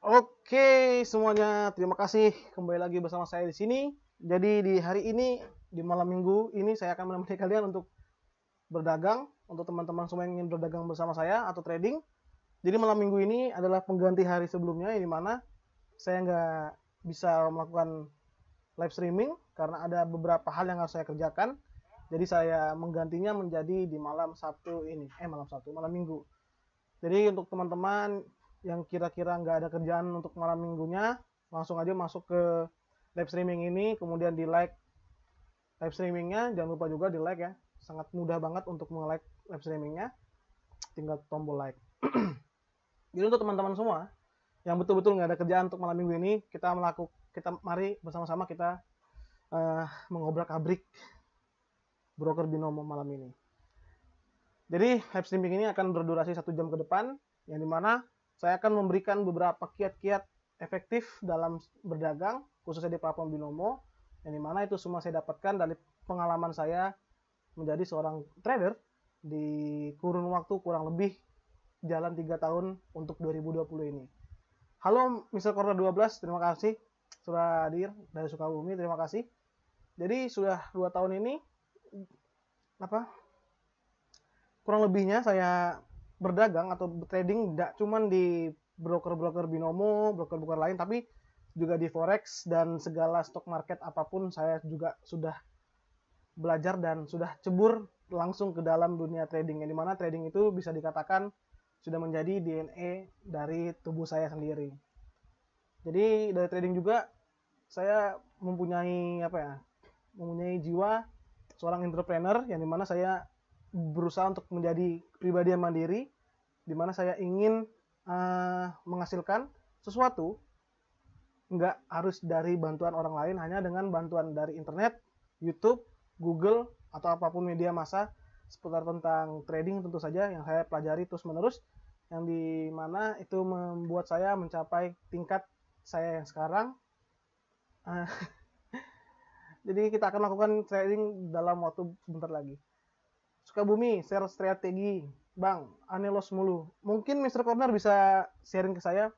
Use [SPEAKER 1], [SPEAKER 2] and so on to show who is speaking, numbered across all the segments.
[SPEAKER 1] Oke, semuanya terima kasih kembali lagi bersama saya di sini. Jadi di hari ini, di malam minggu ini saya akan menemani kalian untuk berdagang, untuk teman-teman semua yang ingin berdagang bersama saya atau trading. Jadi malam minggu ini adalah pengganti hari sebelumnya, di mana saya nggak bisa melakukan live streaming karena ada beberapa hal yang harus saya kerjakan. Jadi saya menggantinya menjadi di malam Sabtu ini, malam Minggu. Jadi untuk teman-teman yang kira-kira nggak ada kerjaan untuk malam minggunya, langsung aja masuk ke live streaming ini, kemudian di like live streamingnya, jangan lupa juga di like ya. Sangat mudah banget untuk nge-like live streamingnya, tinggal tombol like. Jadi untuk teman-teman semua yang betul-betul nggak ada kerjaan untuk malam minggu ini, kita mari bersama-sama kita mengobrak-abrik broker binomo malam ini. Jadi live streaming ini akan berdurasi 1 jam ke depan, yang dimana saya akan memberikan beberapa kiat-kiat efektif dalam berdagang, khususnya di platform binomo, yang dimana itu semua saya dapatkan dari pengalaman saya menjadi seorang trader di kurun waktu kurang lebih jalan 3 tahun untuk 2020 ini. Halo Mr. Corner 12, terima kasih sudah hadir dari Sukabumi, terima kasih. Jadi sudah 2 tahun ini kurang lebihnya saya berdagang atau trading tidak cuma di broker-broker binomo, broker-broker lain, tapi juga di forex dan segala stock market apapun saya juga sudah belajar dan sudah cebur langsung ke dalam dunia trading, yang dimana trading itu bisa dikatakan sudah menjadi DNA dari tubuh saya sendiri. Jadi dari trading juga saya mempunyai jiwa seorang entrepreneur, yang dimana saya berusaha untuk menjadi pribadi yang mandiri, dimana saya ingin menghasilkan sesuatu nggak harus dari bantuan orang lain, hanya dengan bantuan dari internet, YouTube, Google, atau apapun media massa seputar tentang trading tentu saja yang saya pelajari terus menerus, yang dimana itu membuat saya mencapai tingkat saya yang sekarang. Jadi kita akan lakukan trading dalam waktu sebentar lagi. Sukabumi, share strategi. Bang, aneh los mulu. Mungkin Mr. Corner bisa sharing ke saya,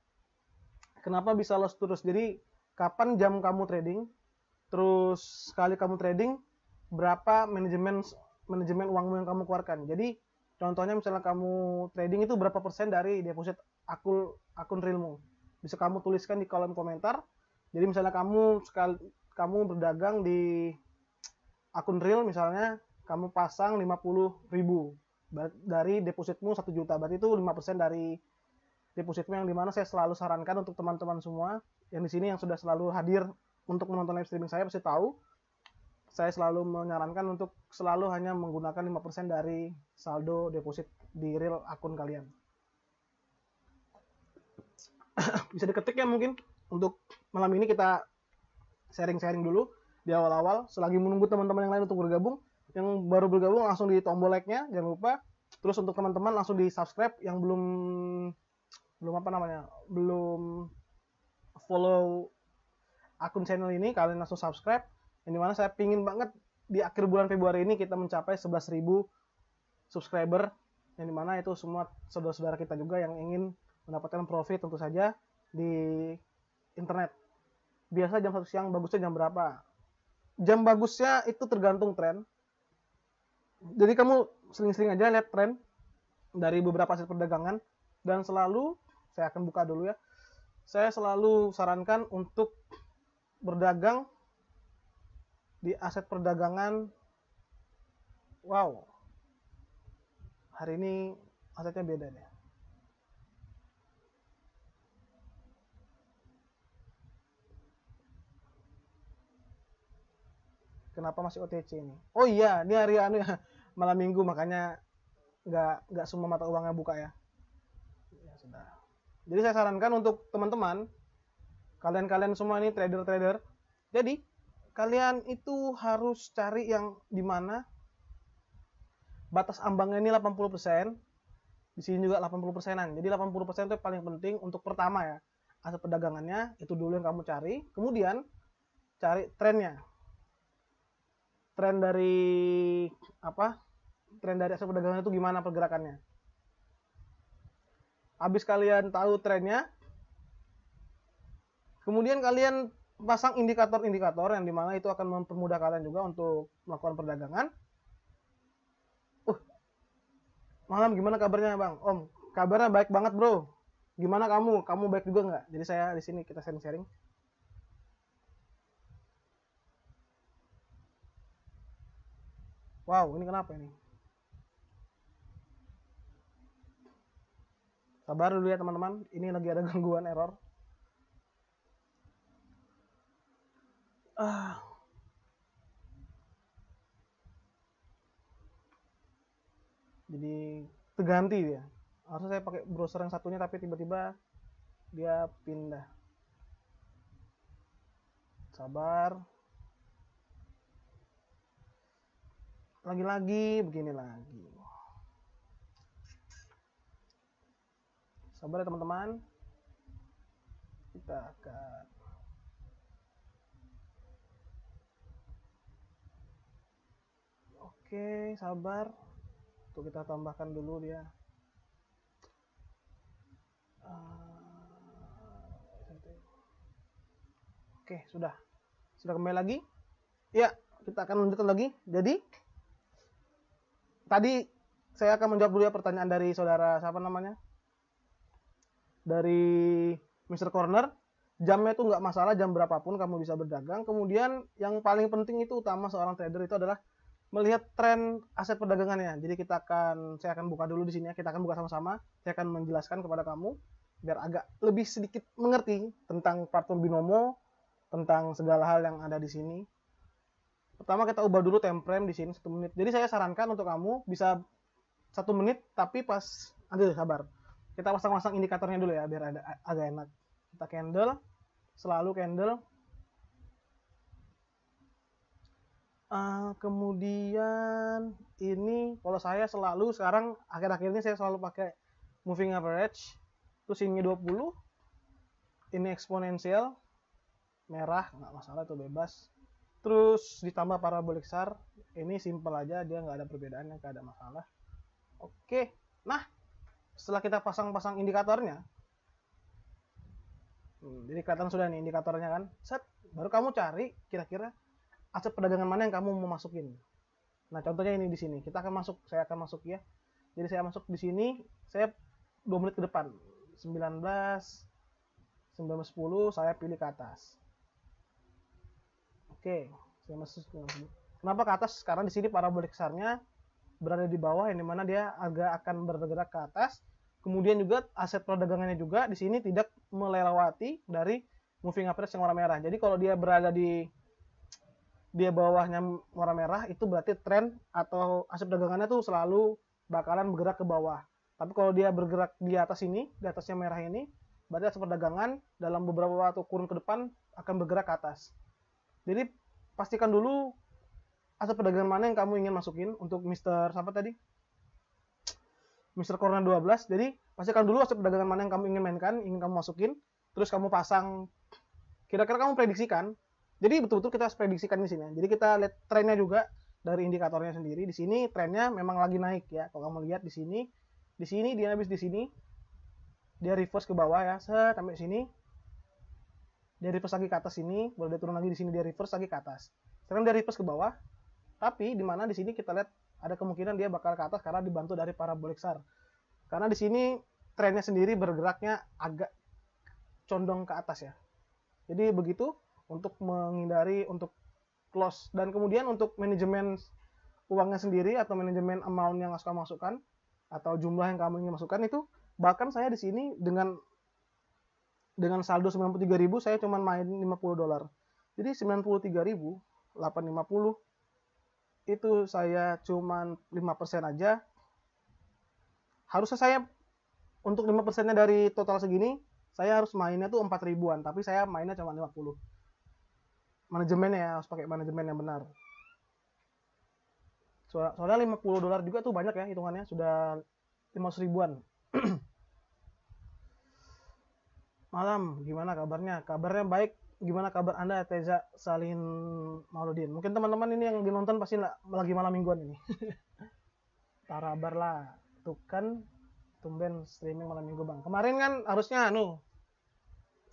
[SPEAKER 1] kenapa bisa los terus? Jadi, kapan jam kamu trading? Terus, sekali kamu trading, berapa manajemen uangmu yang kamu keluarkan? Jadi, contohnya misalnya kamu trading itu berapa persen dari deposit akun realmu? Bisa kamu tuliskan di kolom komentar. Jadi, misalnya kamu berdagang di akun real, misalnya kamu pasang 50.000 dari depositmu 1 juta, berarti itu 5% dari depositmu, yang dimana saya selalu sarankan untuk teman-teman semua yang di sini yang sudah selalu hadir untuk menonton live streaming saya pasti tahu, saya selalu menyarankan untuk selalu hanya menggunakan 5% dari saldo deposit di real akun kalian. Bisa diketik ya mungkin. Untuk malam ini kita sharing-sharing dulu di awal-awal, selagi menunggu teman-teman yang lain untuk bergabung. Yang baru bergabung langsung di tombol like-nya, jangan lupa. Terus untuk teman-teman langsung di subscribe yang belum follow akun channel ini, kalian langsung subscribe. Yang dimana saya pingin banget di akhir bulan Februari ini kita mencapai 11.000 subscriber, yang dimana itu semua saudara-saudara kita juga yang ingin mendapatkan profit tentu saja di internet. Biasa jam 1 siang, bagusnya jam berapa? Jam bagusnya itu tergantung tren. Jadi kamu sering-sering aja lihat tren dari beberapa aset perdagangan, dan selalu saya akan buka dulu ya. Saya selalu sarankan untuk berdagang di aset perdagangan. Wow, hari ini asetnya beda deh. Kenapa masih OTC ini? Oh iya, ini hari anu ya, malam minggu, makanya nggak semua mata uangnya buka ya. Ya sudah. Jadi saya sarankan untuk teman-teman, kalian semua ini trader-trader. Jadi kalian itu harus cari yang dimana batas ambangnya ini 80%, di sini juga 80%an. Jadi 80% itu paling penting untuk pertama ya. Aset perdagangannya itu dulu yang kamu cari, kemudian cari trennya. Tren dari aset perdagangan itu gimana pergerakannya. Habis kalian tahu trennya, Kemudian kalian pasang indikator-indikator yang dimana itu akan mempermudah kalian juga untuk melakukan perdagangan. Malam, gimana kabarnya bang? Om, kabarnya baik banget bro. Gimana kamu? Kamu baik juga nggak? Jadi saya di sini kita sharing-sharing. Wow, ini kenapa ini? Sabar dulu ya teman-teman. Ini lagi ada gangguan error. Jadi terganti dia. Harusnya saya pakai browser yang satunya tapi tiba-tiba dia pindah. Sabar. Lagi-lagi begini lagi. Sabar ya teman-teman. Kita akan Oke, sabar. Tuh kita tambahkan dulu dia. Oke, sudah kembali lagi. Ya, kita akan lanjutkan lagi. Jadi tadi saya akan menjawab dulu ya pertanyaan dari saudara siapa namanya, dari Mr. Corner. Jamnya itu nggak masalah, jam berapapun kamu bisa berdagang. Kemudian yang paling penting itu utama seorang trader itu adalah melihat tren aset perdagangannya. Jadi saya akan buka dulu di sini ya. Kita akan buka sama-sama. Saya akan menjelaskan kepada kamu biar agak lebih sedikit mengerti tentang platform binomo, tentang segala hal yang ada di sini. Pertama kita ubah dulu time frame di sini 1 menit. Jadi saya sarankan untuk kamu bisa 1 menit, tapi pas nanti sabar. Kita pasang-pasang indikatornya dulu ya biar agak enak. Kita candle, selalu candle. Kemudian ini kalau saya selalu sekarang akhir-akhir ini saya selalu pakai moving average. Terus ini 20, ini eksponensial merah, nggak masalah itu bebas. Terus ditambah parabolic SAR, ini simple aja, dia nggak ada perbedaan, nggak ada masalah. Oke, nah setelah kita pasang-pasang indikatornya, jadi kelihatan sudah nih indikatornya kan, set, baru kamu cari kira-kira aset perdagangan mana yang kamu mau masukin. Nah contohnya ini di sini, saya akan masuk ya. Jadi saya masuk di sini, saya 2 menit ke depan, 19, 19.10 saya pilih ke atas. Oke, saya masuk 90. Kenapa ke atas? Karena di sini parabolic SAR-nya berada di bawah, yang dimana dia agak akan bergerak ke atas. Kemudian juga aset perdagangannya juga di sini tidak melewati dari moving average yang warna merah. Jadi kalau dia berada di bawahnya warna merah, itu berarti tren atau aset perdagangannya tuh selalu bakalan bergerak ke bawah. Tapi kalau dia bergerak di atas ini, di atasnya merah ini, berarti aset perdagangan dalam beberapa waktu kurun ke depan akan bergerak ke atas. Jadi pastikan dulu aset perdagangan mana yang kamu ingin masukin untuk Mr. siapa tadi? Mr. Corner 12. Jadi pastikan dulu aset perdagangan mana yang kamu ingin mainkan, ingin kamu masukin, terus kamu pasang, kira-kira kamu prediksikan. Jadi betul-betul kita harus prediksikan di sini. Jadi kita lihat trennya juga dari indikatornya sendiri. Di sini trennya memang lagi naik ya. Kalau kamu lihat di sini dia habis di sini, dia reverse ke bawah ya, sampai sini. Dia reverse lagi ke atas sini, baru dia turun lagi di sini, dia reverse lagi ke atas. Sekarang dia reverse ke bawah, tapi di mana di sini kita lihat ada kemungkinan dia bakal ke atas karena dibantu dari parabolic SAR. Karena di sini trennya sendiri bergeraknya agak condong ke atas ya. Jadi begitu untuk menghindari untuk close. Dan kemudian untuk manajemen uangnya sendiri atau manajemen amount yang harus kamu masukkan atau jumlah yang kamu ingin masukkan itu, bahkan saya di sini dengan saldo 93.000 saya cuma main $50. Jadi 93.000 850 itu saya cuma 5% aja. Harusnya saya untuk 5%-nya dari total segini, saya harus mainnya tuh 4 ribuan, tapi saya mainnya cuma 50. Manajemennya ya, harus pakai manajemen yang benar. Soalnya $50 juga tuh banyak ya hitungannya, sudah 500 ribuan. Malam, gimana kabarnya? Kabarnya baik. Gimana kabar Anda, Teza Salin Mauludin? Mungkin teman-teman ini yang nonton pasti lagi malam mingguan ini. Tarabar lah. Tuh kan, tumben streaming malam minggu bang. Kemarin kan harusnya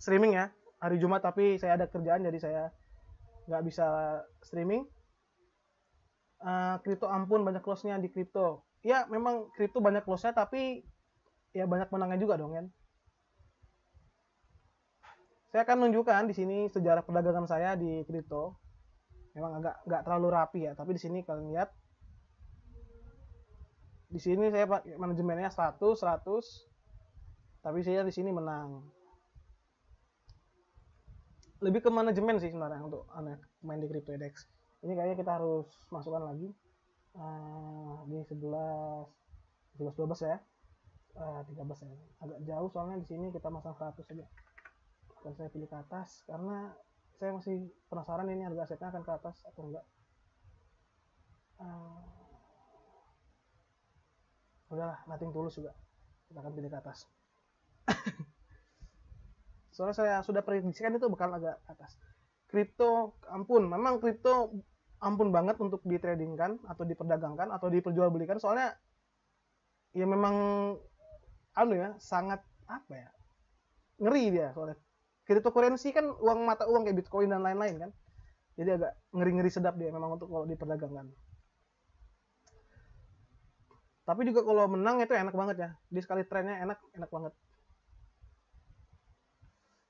[SPEAKER 1] streaming ya. hari Jumat, tapi saya ada kerjaan jadi saya nggak bisa streaming. Kripto ampun banyak loss-nya di kripto. Ya memang kripto banyak loss-nya, tapi ya banyak menangnya juga dong kan. Saya akan menunjukkan di sini sejarah perdagangan saya di kripto. Memang agak nggak terlalu rapi ya, tapi di sini kalian lihat. Di sini saya pakai manajemennya 100, tapi saya di sini menang. Lebih ke manajemen sih sebenarnya untuk main di Crypto IDX. Ini kayaknya kita harus masukkan lagi di 11, 12 ya. 13 ya. Agak jauh soalnya di sini kita masang 100 saja. Dan saya pilih ke atas karena saya masih penasaran ini harga asetnya akan ke atas atau enggak. Udahlah, nothing tulus juga. Kita akan pilih ke atas. Soalnya saya sudah prediksikan itu bakal agak atas. Kripto ampun, memang kripto ampun banget untuk ditradingkan atau diperdagangkan atau diperjualbelikan, soalnya ya memang sangat ngeri dia. Soalnya cryptocurrency kan mata uang kayak Bitcoin dan lain-lain kan, jadi agak ngeri-ngeri sedap dia memang untuk kalau diperdagangkan. Tapi juga kalau menang itu enak banget ya, di sekali trennya enak banget.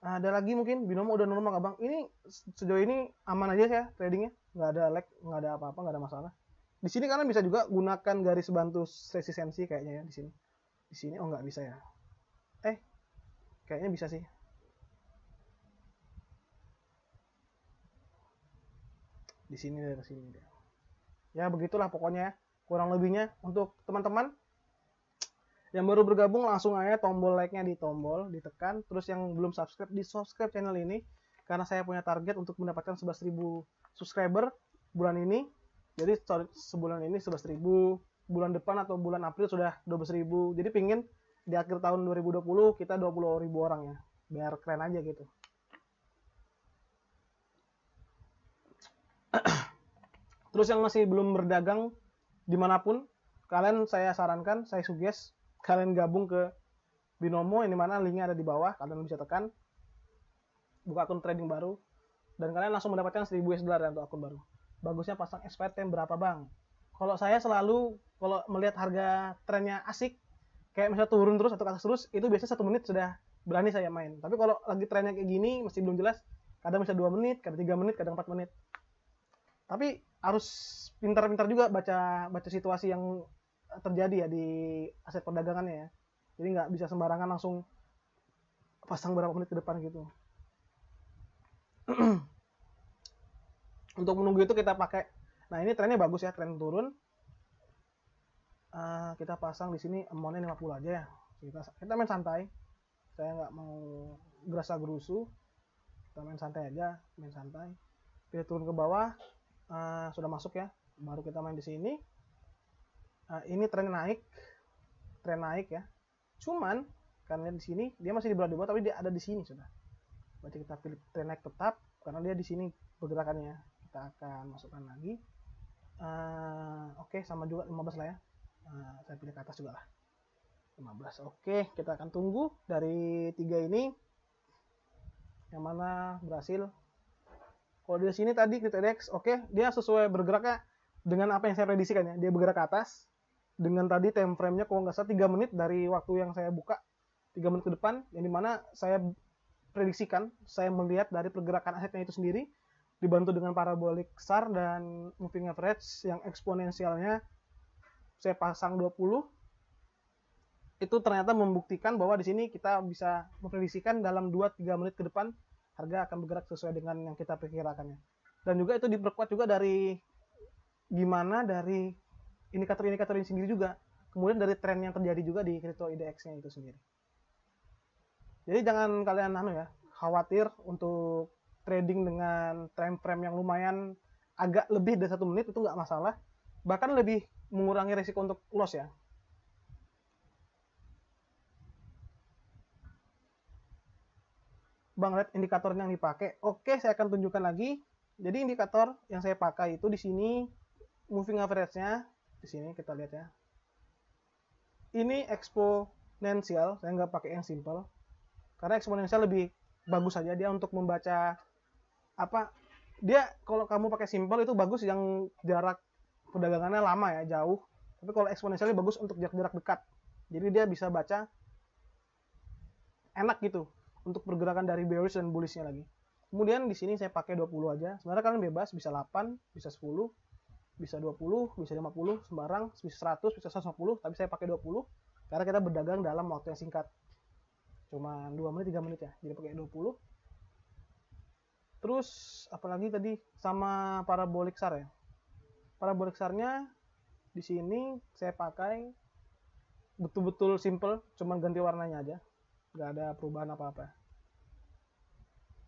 [SPEAKER 1] Ada lagi mungkin binomo udah normal nggak bang? Ini sejauh ini aman aja ya tradingnya, nggak ada lag, nggak ada apa-apa, nggak ada masalah. Di sini kalian bisa juga gunakan garis bantu resistensi kayaknya ya di sini. Di sini nggak bisa ya? Kayaknya bisa sih. Di sini dari sini deh. Ya begitulah pokoknya, kurang lebihnya untuk teman-teman yang baru bergabung langsung aja tombol like-nya ditekan, terus yang belum subscribe di subscribe channel ini karena saya punya target untuk mendapatkan 11.000 subscriber bulan ini. Jadi sebulan ini 11.000, bulan depan atau bulan April sudah 12.000. Jadi pingin di akhir tahun 2020 kita 20.000 orang ya, biar keren aja gitu. Terus yang masih belum berdagang dimanapun, kalian saya sarankan, saya suggest kalian gabung ke Binomo, ini mana linknya ada di bawah, kalian bisa tekan, buka akun trading baru, dan kalian langsung mendapatkan 1000 US dollar untuk akun baru. Bagusnya pasang expired time berapa bang? Kalau saya selalu, kalau melihat harga trennya asik, kayak misalnya turun terus atau ke atas terus, itu biasanya 1 menit sudah berani saya main. Tapi kalau lagi trennya kayak gini, masih belum jelas, kadang bisa 2 menit, kadang 3 menit, kadang 4 menit. Tapi harus pintar-pintar juga baca situasi yang terjadi ya di aset perdagangannya ya. Jadi nggak bisa sembarangan langsung pasang berapa menit ke depan gitu. Untuk menunggu itu kita pakai, nah ini trennya bagus ya, tren turun. Kita pasang di sini amount-nya 50 aja ya. Kita main santai. Saya nggak mau gerasa gerusu. Kita main santai aja, main santai. Kita turun ke bawah, sudah masuk ya. Baru kita main di sini. Ini tren naik ya. Cuman karena di sini dia masih di bawah tapi dia ada di sini sudah. Berarti kita pilih tren naik tetap karena dia di sini pergerakannya. Kita akan masukkan lagi. Oke, sama juga 15 lah ya. Saya pilih ke atas juga lah. 15. Oke, kita akan tunggu dari 3 ini yang mana berhasil. Kalau di sini tadi Crypto IDX, oke, dia sesuai bergeraknya dengan apa yang saya prediksikan ya. Dia bergerak ke atas dengan tadi time frame-nya kalau nggak salah 3 menit dari waktu yang saya buka, 3 menit ke depan, yang dimana saya prediksikan, saya melihat dari pergerakan asetnya itu sendiri dibantu dengan parabolic SAR dan moving average yang eksponensialnya saya pasang 20, itu ternyata membuktikan bahwa di sini kita bisa memprediksikan dalam 2-3 menit ke depan harga akan bergerak sesuai dengan yang kita perkirakannya. Dan juga itu diperkuat juga dari indikator-indikator ini sendiri juga. Kemudian dari tren yang terjadi juga di Crypto IDX-nya itu sendiri. Jadi jangan kalian khawatir untuk trading dengan time frame yang lumayan agak lebih dari 1 menit, itu nggak masalah. Bahkan lebih mengurangi risiko untuk loss ya. Bang, lihat indikatornya yang dipakai. Oke, saya akan tunjukkan lagi. Jadi indikator yang saya pakai itu di sini moving average-nya di sini kita lihat ya. Ini eksponensial, saya nggak pakai yang simple. Karena eksponensial lebih bagus saja dia untuk membaca apa dia. Kalau kamu pakai simple itu bagus yang jarak perdagangannya lama ya, jauh. Tapi kalau eksponensialnya bagus untuk jarak dekat. Jadi dia bisa baca enak gitu untuk pergerakan dari bearish dan bullishnya lagi. Kemudian di sini saya pakai 20 aja. Sebenarnya kalian bebas, bisa 8, bisa 10, bisa 20, bisa 50, sembarang, bisa 100, bisa 150, tapi saya pakai 20 karena kita berdagang dalam waktu yang singkat. Cuma 2 menit, 3 menit ya. Jadi pakai 20. Terus apalagi tadi sama parabolik SAR ya. Parabolik SAR-nya di sini saya pakai betul-betul simple, cuman ganti warnanya aja. Nggak ada perubahan apa-apa.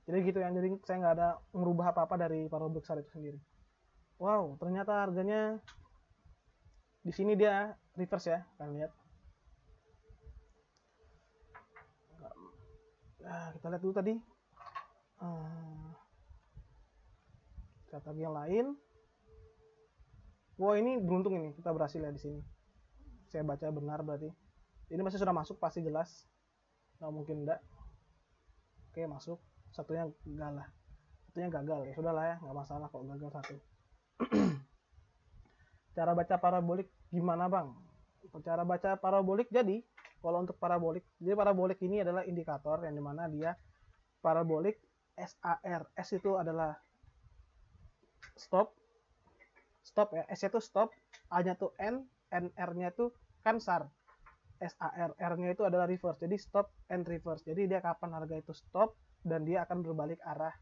[SPEAKER 1] Jadi gitu ya, jadi saya nggak ada merubah apa-apa dari parabolik SAR itu sendiri. Wow, ternyata harganya di sini dia reverse ya, kalian lihat. Nah, kita lihat dulu tadi. Strategi yang lain. Wow, ini beruntung ini kita berhasil ya di sini. Saya baca benar berarti. Ini masih sudah masuk pasti jelas. Nggak mungkin enggak. Oke, masuk. Satunya gagal lah. Satunya gagal ya sudahlah ya, nggak masalah kok gagal satu. Cara baca parabolik gimana bang? Cara baca parabolik, jadi kalau untuk parabolik, jadi parabolik ini adalah indikator yang dimana dia parabolik SAR. S itu adalah stop ya, S nya itu stop, A nya itu N R nya itu kan SAR. SAR, R nya itu adalah reverse, jadi stop and reverse. Jadi dia kapan harga itu stop dan dia akan berbalik arah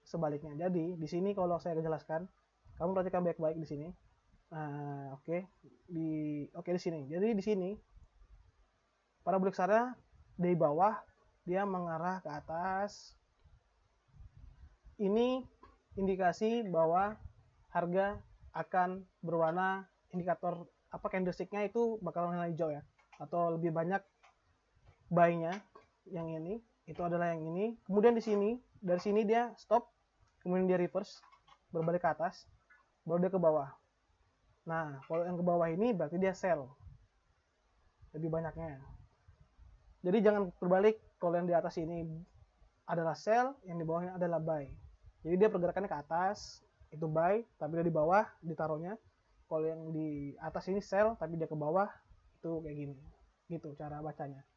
[SPEAKER 1] sebaliknya. Jadi di sini kalau saya jelaskan, kamu perhatikan baik-baik di sini. Oke, di sini. Jadi di sini parabolik SAR di bawah dia mengarah ke atas. Ini indikasi bahwa harga akan berwarna indikator apa candlesticknya itu bakal warna hijau ya, atau lebih banyak buy-nya yang ini, itu adalah yang ini. Kemudian di sini, dari sini dia stop, kemudian dia reverse, berbalik ke atas, baru dia ke bawah. Nah, kalau yang ke bawah ini berarti dia sell, lebih banyaknya. Jadi jangan terbalik, kalau yang di atas ini adalah sell, yang di bawahnya adalah buy. Jadi dia pergerakannya ke atas, itu buy, tapi dia di bawah ditaruhnya. Kalau yang di atas ini sell, tapi dia ke bawah, itu kayak gini. Gitu cara bacanya.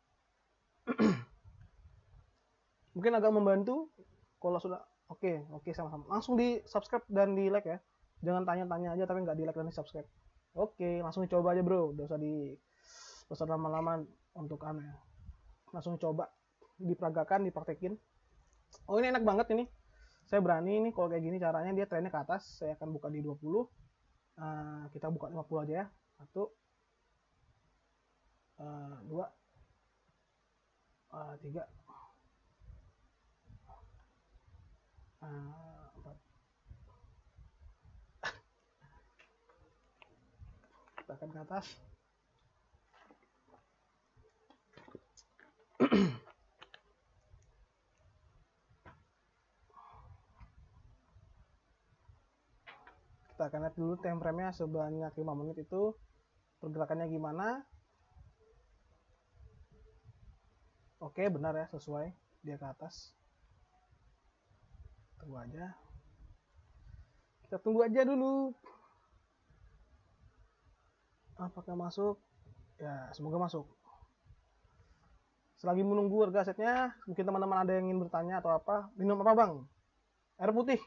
[SPEAKER 1] Mungkin agak membantu. Kalau sudah oke sama-sama. Langsung di subscribe dan di like ya. Jangan tanya-tanya aja tapi nggak di like dan di subscribe. Oke, langsung dicoba aja bro. Udah usah lama-lama untuk aneh. Langsung coba, diperagakan, dipraktekin. Oh, ini enak banget ini. Saya berani ini kalau kayak gini caranya, dia trennya ke atas. Saya akan buka di 20. Kita buka 50 aja ya. 1 2 3 4. Kita akan ke atas. Kita akan lihat dulu time frame-nya sebanyak 5 menit itu pergerakannya gimana. Oke, benar ya, sesuai, dia ke atas. Tunggu aja. Kita tunggu aja dulu. Apakah masuk? Ya, semoga masuk. Selagi menunggu harga asetnya, mungkin teman-teman ada yang ingin bertanya atau apa. Minum apa bang? Air putih.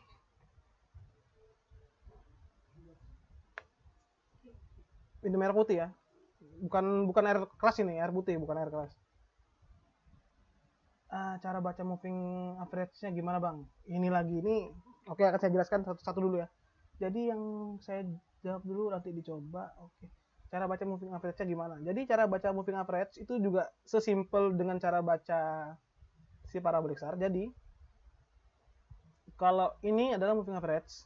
[SPEAKER 1] Minum air putih ya. Bukan air keras ini, air putih, bukan air keras. Cara baca moving average-nya gimana bang? Ini lagi ini. Oke, akan saya jelaskan satu-satu dulu ya. Jadi yang saya jawab dulu nanti dicoba. Oke. Cara baca moving average-nya gimana? Jadi cara baca moving average itu juga sesimpel dengan cara baca si parabolik SAR. Jadi kalau ini adalah moving average,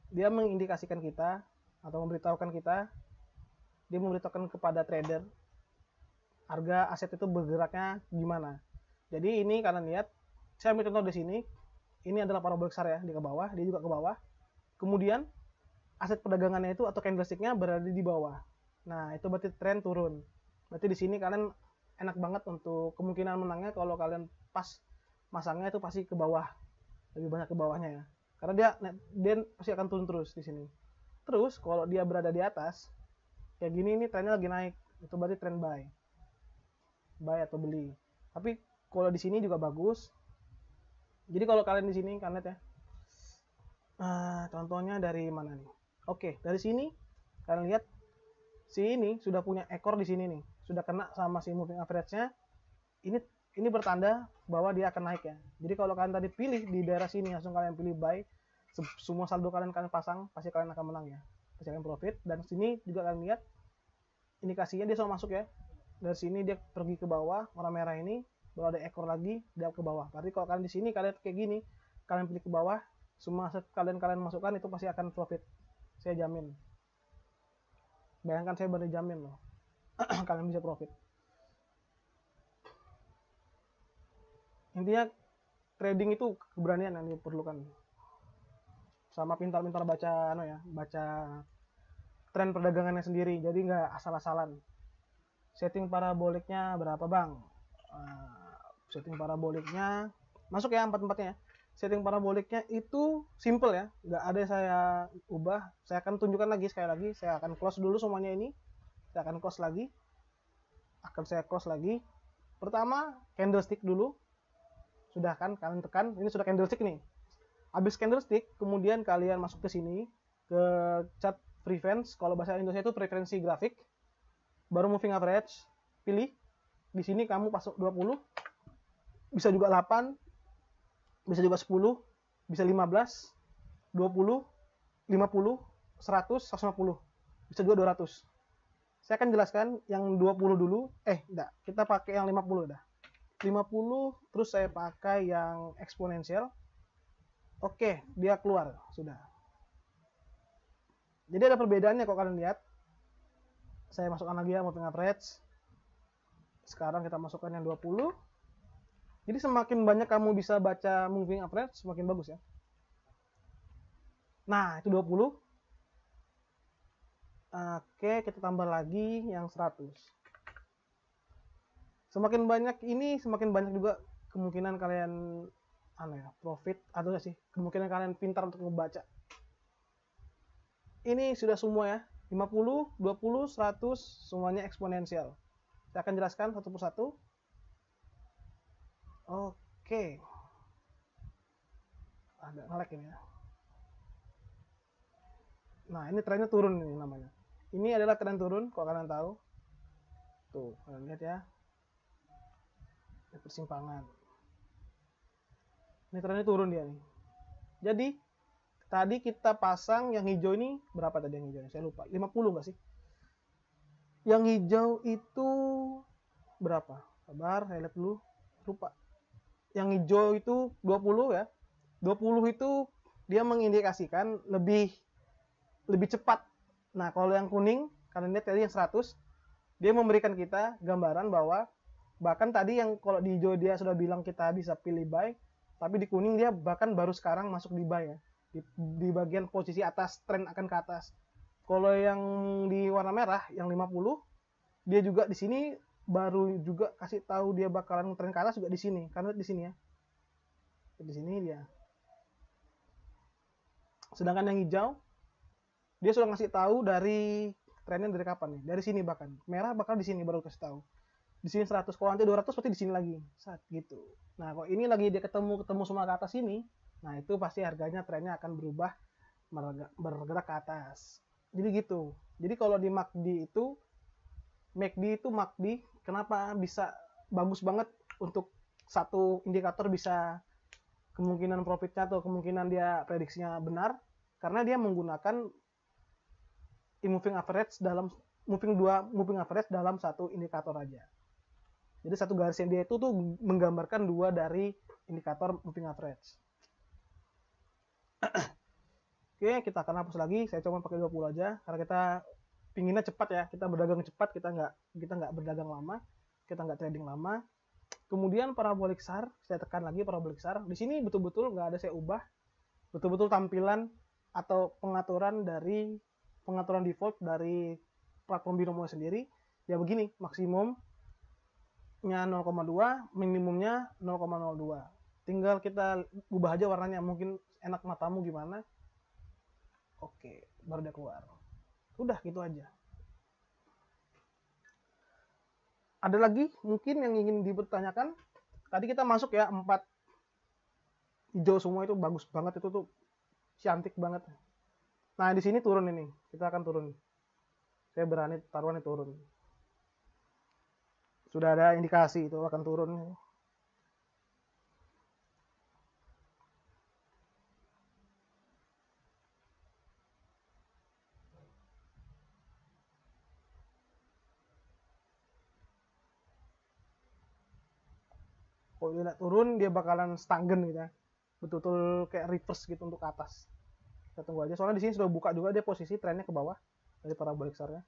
[SPEAKER 1] dia mengindikasikan kita atau memberitahukan kita, dia memberitahukan kepada trader harga aset itu bergeraknya gimana. Jadi ini kalian lihat, saya ambil contoh di sini. Ini adalah parabolik SAR ya, di ke bawah, dia juga ke bawah. Kemudian aset perdagangannya itu atau candlestick-nya berada di bawah. Nah, itu berarti tren turun. Berarti di sini kalian enak banget untuk kemungkinan menangnya kalau kalian pas masangnya itu pasti ke bawah, lebih banyak ke bawahnya ya, karena dia pasti akan turun terus di sini. Terus kalau dia berada di atas kayak gini, ini trennya lagi naik, itu berarti tren buy atau beli. Tapi kalau di sini juga bagus. Jadi kalau kalian di sini kalian lihat ya, contohnya dari mana nih? Oke, dari sini kalian lihat si ini sudah punya ekor di sini nih, sudah kena sama si moving average-nya. Ini bertanda bahwa dia akan naik ya. Jadi kalau kalian tadi pilih di daerah sini, langsung kalian pilih buy, semua saldo kalian pasang, pasti kalian akan menang ya, pasti kalian profit. Dan sini juga kalian lihat indikasinya dia sudah masuk ya. Dari sini dia pergi ke bawah, warna merah ini, baru ada ekor lagi, dia ke bawah. Berarti kalau kalian di sini kalian kayak gini, kalian pilih ke bawah, semua aset kalian masukkan itu pasti akan profit, saya jamin. Bayangkan, saya baru jamin loh kalian bisa profit. Intinya trading itu keberanian yang diperlukan, sama pintar-pintar baca baca tren perdagangannya sendiri. Jadi nggak asal-asalan. Setting paraboliknya berapa bang? Setting paraboliknya masuk ya, empat-empatnya. Setting paraboliknya itu simple ya, nggak ada saya ubah. Saya akan tunjukkan lagi sekali lagi. Saya akan close dulu semuanya ini. Saya akan close lagi. Pertama candlestick dulu. Sudah kan kalian tekan, ini sudah candlestick nih. Habis candlestick, kemudian kalian masuk ke sini ke chart preference. Kalau bahasa Indonesia itu preferensi grafik. Baru moving average, pilih. Di sini kamu masuk 20, bisa juga 8, bisa juga 10, bisa 15, 20, 50, 100, 150, bisa juga 200. Saya akan jelaskan yang 20 dulu. Enggak, kita pakai yang 50 dah. 50, terus saya pakai yang eksponensial. Oke, dia keluar sudah. Jadi ada perbedaannya kalau kalian lihat. Saya masukkan lagi ya moving average. Sekarang kita masukkan yang 20. Jadi semakin banyak kamu bisa baca moving average, semakin bagus ya. Nah, itu 20. Oke, kita tambah lagi yang 100. Semakin banyak ini, semakin banyak juga kemungkinan kalian profit, atau sih kemungkinan kalian pintar untuk membaca. Ini sudah semua ya, 50, 20, 100, semuanya eksponensial. Saya akan jelaskan satu persatu. Oke. Ada nge-lag ini ya. Nah, ini trennya turun ini namanya. Ini adalah tren turun, kalau kalian tahu. Tuh, kalian lihat ya. Ini persimpangan. Ini trennya turun dia nih. Jadi, tadi kita pasang yang hijau ini, berapa tadi yang hijau? Saya lupa, 50 nggak sih? Yang hijau itu berapa? Sabar, saya lihat dulu. Lupa. Yang hijau itu 20 ya. 20 itu dia mengindikasikan lebih cepat. Nah, kalau yang kuning, kalian lihat tadi yang 100, dia memberikan kita gambaran bahwa bahkan tadi yang kalau di hijau dia sudah bilang kita bisa pilih buy, tapi di kuning dia bahkan baru sekarang masuk di buy ya. Di bagian posisi atas, tren akan ke atas. Kalau yang di warna merah, yang 50, dia juga di sini baru juga kasih tahu dia bakalan tren ke atas juga di sini. Karena di sini ya. Di sini dia. Sedangkan yang hijau, dia sudah ngasih tahu dari trennya dari kapan nih. Dari sini bahkan. Merah bakal di sini baru kasih tahu. Di sini 100, kalau nanti 200 pasti di sini lagi. Saat gitu. Nah, kalau ini lagi dia ketemu semua ke atas ini, nah itu pasti harganya trennya akan berubah bergerak ke atas. Jadi gitu. Jadi kalau di MACD itu kenapa bisa bagus banget untuk satu indikator bisa kemungkinan profitnya atau kemungkinan dia prediksinya benar, karena dia menggunakan moving average dalam satu indikator aja. Jadi satu garisnya dia itu tuh menggambarkan dua dari indikator moving average. Oke, kita akan hapus lagi. Saya coba pakai 20 aja karena kita pinginnya cepat ya. Kita berdagang cepat, kita nggak berdagang lama, kita nggak trading lama. Kemudian parabolik SAR, saya tekan lagi parabolik SAR. Di sini betul-betul nggak ada saya ubah. Betul-betul tampilan atau pengaturan default dari platform binomo sendiri. Ya begini, maksimum 0,2, minimumnya 0,02. Tinggal kita ubah aja warnanya, mungkin enak matamu gimana. Oke, baru dia keluar. Udah gitu aja. Ada lagi mungkin yang ingin dipertanyakan? Tadi kita masuk ya 4 hijau semua, itu bagus banget, itu tuh cantik banget. Nah di sini turun ini, kita akan turun. Saya berani taruhan turun. Sudah ada indikasi itu akan turun. Kalau dia tidak turun, dia bakalan stagnan gitu ya. Betul-betul kayak reverse gitu untuk ke atas. Kita tunggu aja. Soalnya di sini sudah buka juga, dia posisi trennya ke bawah dari parabolic SAR-nya.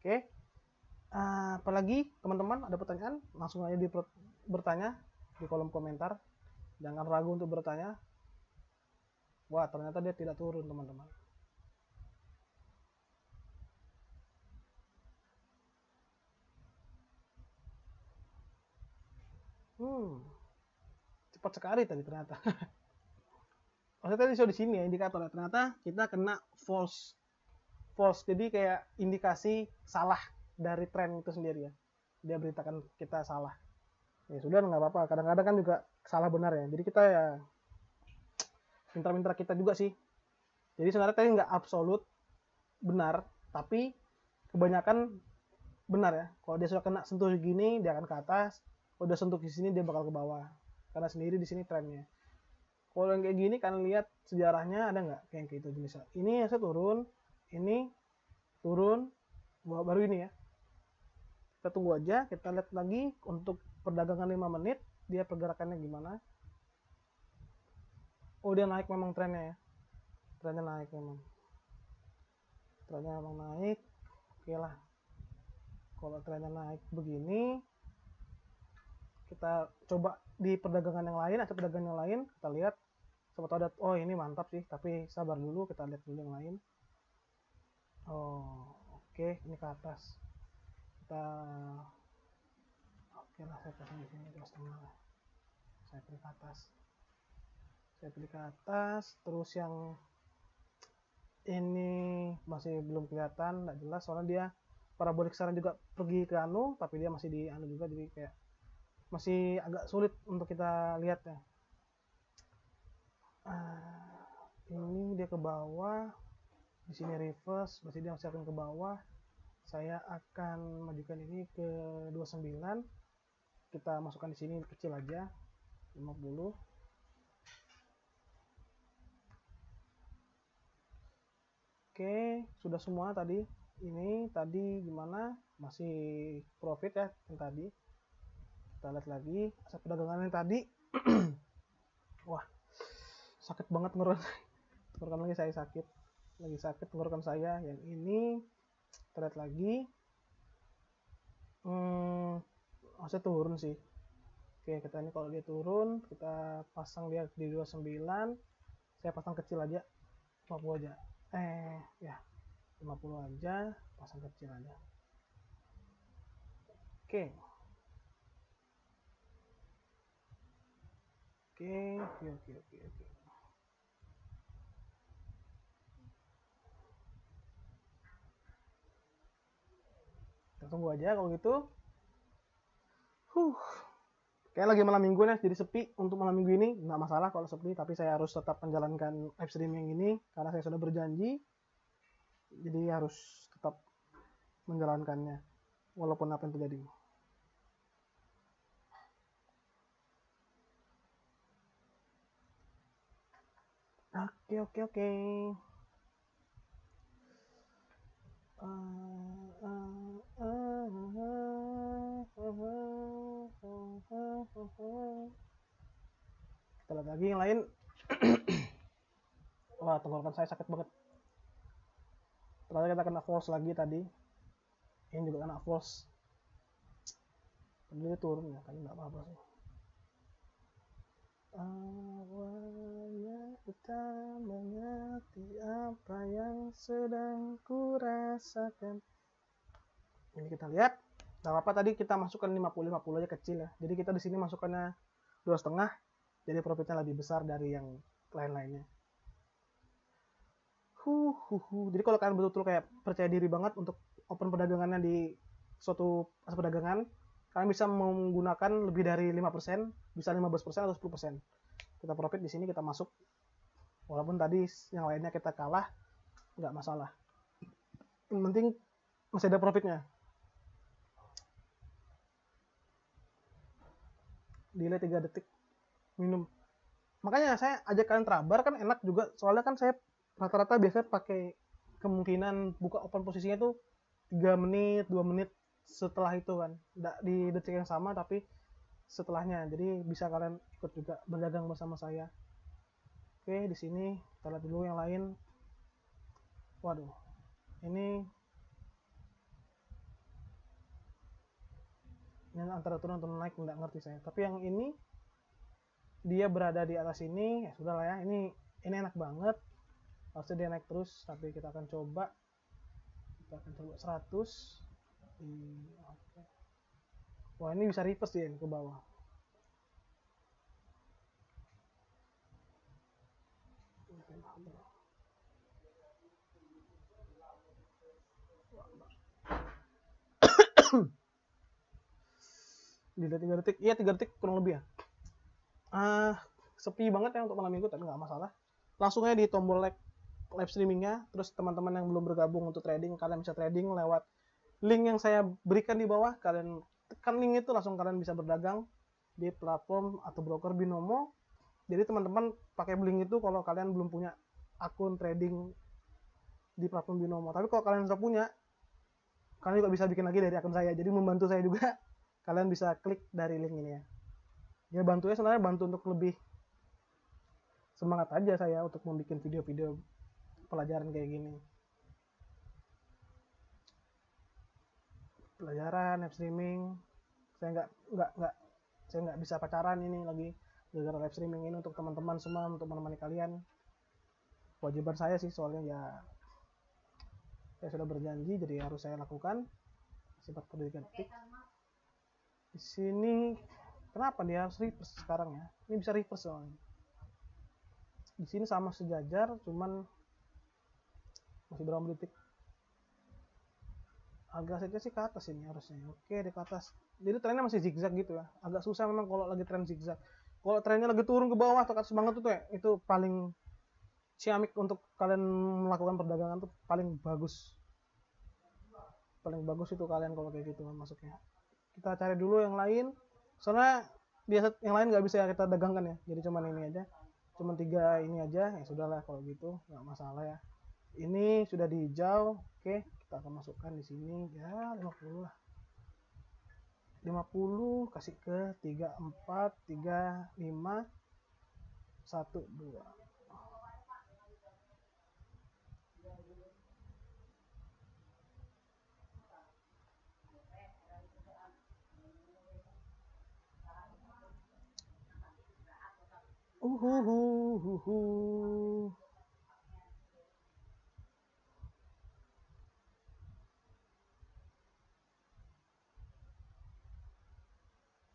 [SPEAKER 1] Oke. Apalagi teman-teman ada pertanyaan, langsung aja bertanya di kolom komentar. Jangan ragu untuk bertanya. Wah, ternyata dia tidak turun, teman-teman. Cepat sekali tadi ternyata. Maksudnya tadi di sini ya indikatornya, ternyata kita kena false. Jadi kayak indikasi salah dari tren itu sendiri ya. Dia beritakan kita salah. Ya sudah, nggak apa-apa. Kadang-kadang kan juga salah benar ya. Jadi kita ya pintar-pintar kita juga sih. Jadi sebenarnya tadi nggak absolut benar, tapi kebanyakan benar ya. Kalau dia sudah kena sentuh gini, dia akan ke atas. Kalau udah sentuh di sini, dia bakal ke bawah. Karena sendiri di sini trennya. Kalau yang kayak gini kan lihat sejarahnya ada nggak kayak gitu jenisnya. Ini saya turun, ini turun, baru ini ya. Kita tunggu aja, kita lihat lagi untuk perdagangan 5 menit, dia pergerakannya gimana. Oh dia naik memang trennya ya. Trennya naik memang. Trennya memang naik. Oke lah. Kalau trennya naik begini, kita coba di perdagangan yang lain, atau perdagangan yang lain, kita lihat. Siapa tahu ada, oh ini mantap sih, tapi sabar dulu, kita lihat dulu yang lain. Oh, oke, ini ke atas. Kita, oke lah, saya pasang di sini 2,5. Saya pilih ke atas. Saya pilih ke atas, terus yang ini masih belum kelihatan, nggak jelas, soalnya dia parabolic SAR juga pergi ke anu, tapi dia masih di anu juga, jadi kayak masih agak sulit untuk kita lihat ya. Ini dia ke bawah, di sini reverse, berarti dia masih akan ke bawah. Saya akan majukan ini ke 29. Kita masukkan di sini kecil aja, 50. Oke, sudah semua tadi. Ini tadi gimana? Masih profit ya yang tadi. Kita lihat lagi aset perdagangan yang tadi. Wah, sakit banget tenggorokan lagi, saya sakit. Lagi sakit tenggorokan saya. Yang ini kita lihat lagi. Masih turun sih. Oke, kita ini kalau dia turun, kita pasang dia di 29. Saya pasang kecil aja, 50 aja. Ya, 50 aja, pasang kecil aja. Oke. Oke. Kita tunggu aja kalau gitu. Kayak lagi malam minggu nih, jadi sepi. Untuk malam minggu ini nggak masalah kalau sepi, tapi saya harus tetap menjalankan live streaming ini karena saya sudah berjanji. Jadi harus tetap menjalankannya walaupun apa yang terjadi. Oke. Kita lihat lagi yang lain. Wah, tenggorokan saya sakit banget. Ternyata kita kena false lagi tadi. Ini juga kena false. Tadi dia turun ya, tapi nggak apa-apa sih. Awalnya kita mengerti apa yang sedang kurasakan. Ini kita lihat. Gak apa-apa, tadi kita masukkan 50 aja kecil ya. Jadi kita di sini masukkannya 2,5, jadi profitnya lebih besar dari yang lain-lainnya. Jadi kalau kalian betul-betul kayak percaya diri banget untuk open perdagangannya di suatu pasar perdagangan, kalian bisa menggunakan lebih dari 5%, bisa 15% atau 10%. Kita profit di sini, kita masuk. Walaupun tadi yang lainnya kita kalah, nggak masalah. Yang penting masih ada profitnya. Delay 3 detik, minum. Makanya saya ajak kalian terabar kan enak juga, soalnya kan saya rata-rata biasanya pakai kemungkinan buka open posisinya tuh 3 menit, 2 menit setelah itu kan. Nggak di detik yang sama tapi setelahnya. Jadi bisa kalian ikut juga berdagang bersama saya. Oke, di sini kita lihat dulu yang lain. Waduh, ini antara turun atau naik nggak ngerti saya. Tapi yang ini dia berada di atas ini, ya sudah lah ya. Ini enak banget. Harusnya dia naik terus, tapi kita akan coba. Kita akan coba 100. Wah, ini bisa reverse dia ke bawah. Di 3 detik, iya 3 detik kurang lebih ya. Sepi banget ya untuk malam minggu, tapi nggak masalah. Langsung aja di tombol live streamingnya. Terus teman-teman yang belum bergabung untuk trading, kalian bisa trading lewat link yang saya berikan di bawah. Kalian tekan link itu, langsung kalian bisa berdagang di platform atau broker Binomo. Jadi teman-teman pakai link itu kalau kalian belum punya akun trading di platform Binomo. Tapi kalau kalian sudah punya, kalian juga bisa bikin lagi dari akun saya. Jadi membantu saya juga. Kalian bisa klik dari link ini ya. Ya bantunya sebenarnya bantu untuk lebih semangat aja saya untuk membuat video-video pelajaran kayak gini. Pelajaran, live streaming. Saya nggak bisa pacaran ini lagi gara-gara live streaming ini untuk teman-teman semua, untuk menemani kalian. Kewajiban saya sih, soalnya ya saya sudah berjanji, jadi harus saya lakukan. 43 detik. Di sini kenapa dia harus reverse sekarang ya? Ini bisa reverse soalnya. Di sini sama sejajar, cuman masih berapa detik? Agak saja sih ke atas ini harusnya. Oke, di ke atas. Jadi trennya masih zigzag gitu ya. Agak susah memang kalau lagi tren zigzag. Kalau trennya lagi turun ke bawah atau ke atas banget tuh ya, itu paling ciamik untuk kalian melakukan perdagangan tuh paling bagus. Paling bagus itu kalian kalau kayak gitu masuknya. Kita cari dulu yang lain. Soalnya biasa yang lain nggak bisa kita dagangkan ya. Jadi cuman ini aja. Cuman 3 ini aja. Ya sudahlah kalau gitu, nggak masalah ya. Ini sudah di hijau. Oke, kita akan masukkan di sini ya 50 lah. 50 kasih ke 34, 35, 1, 2.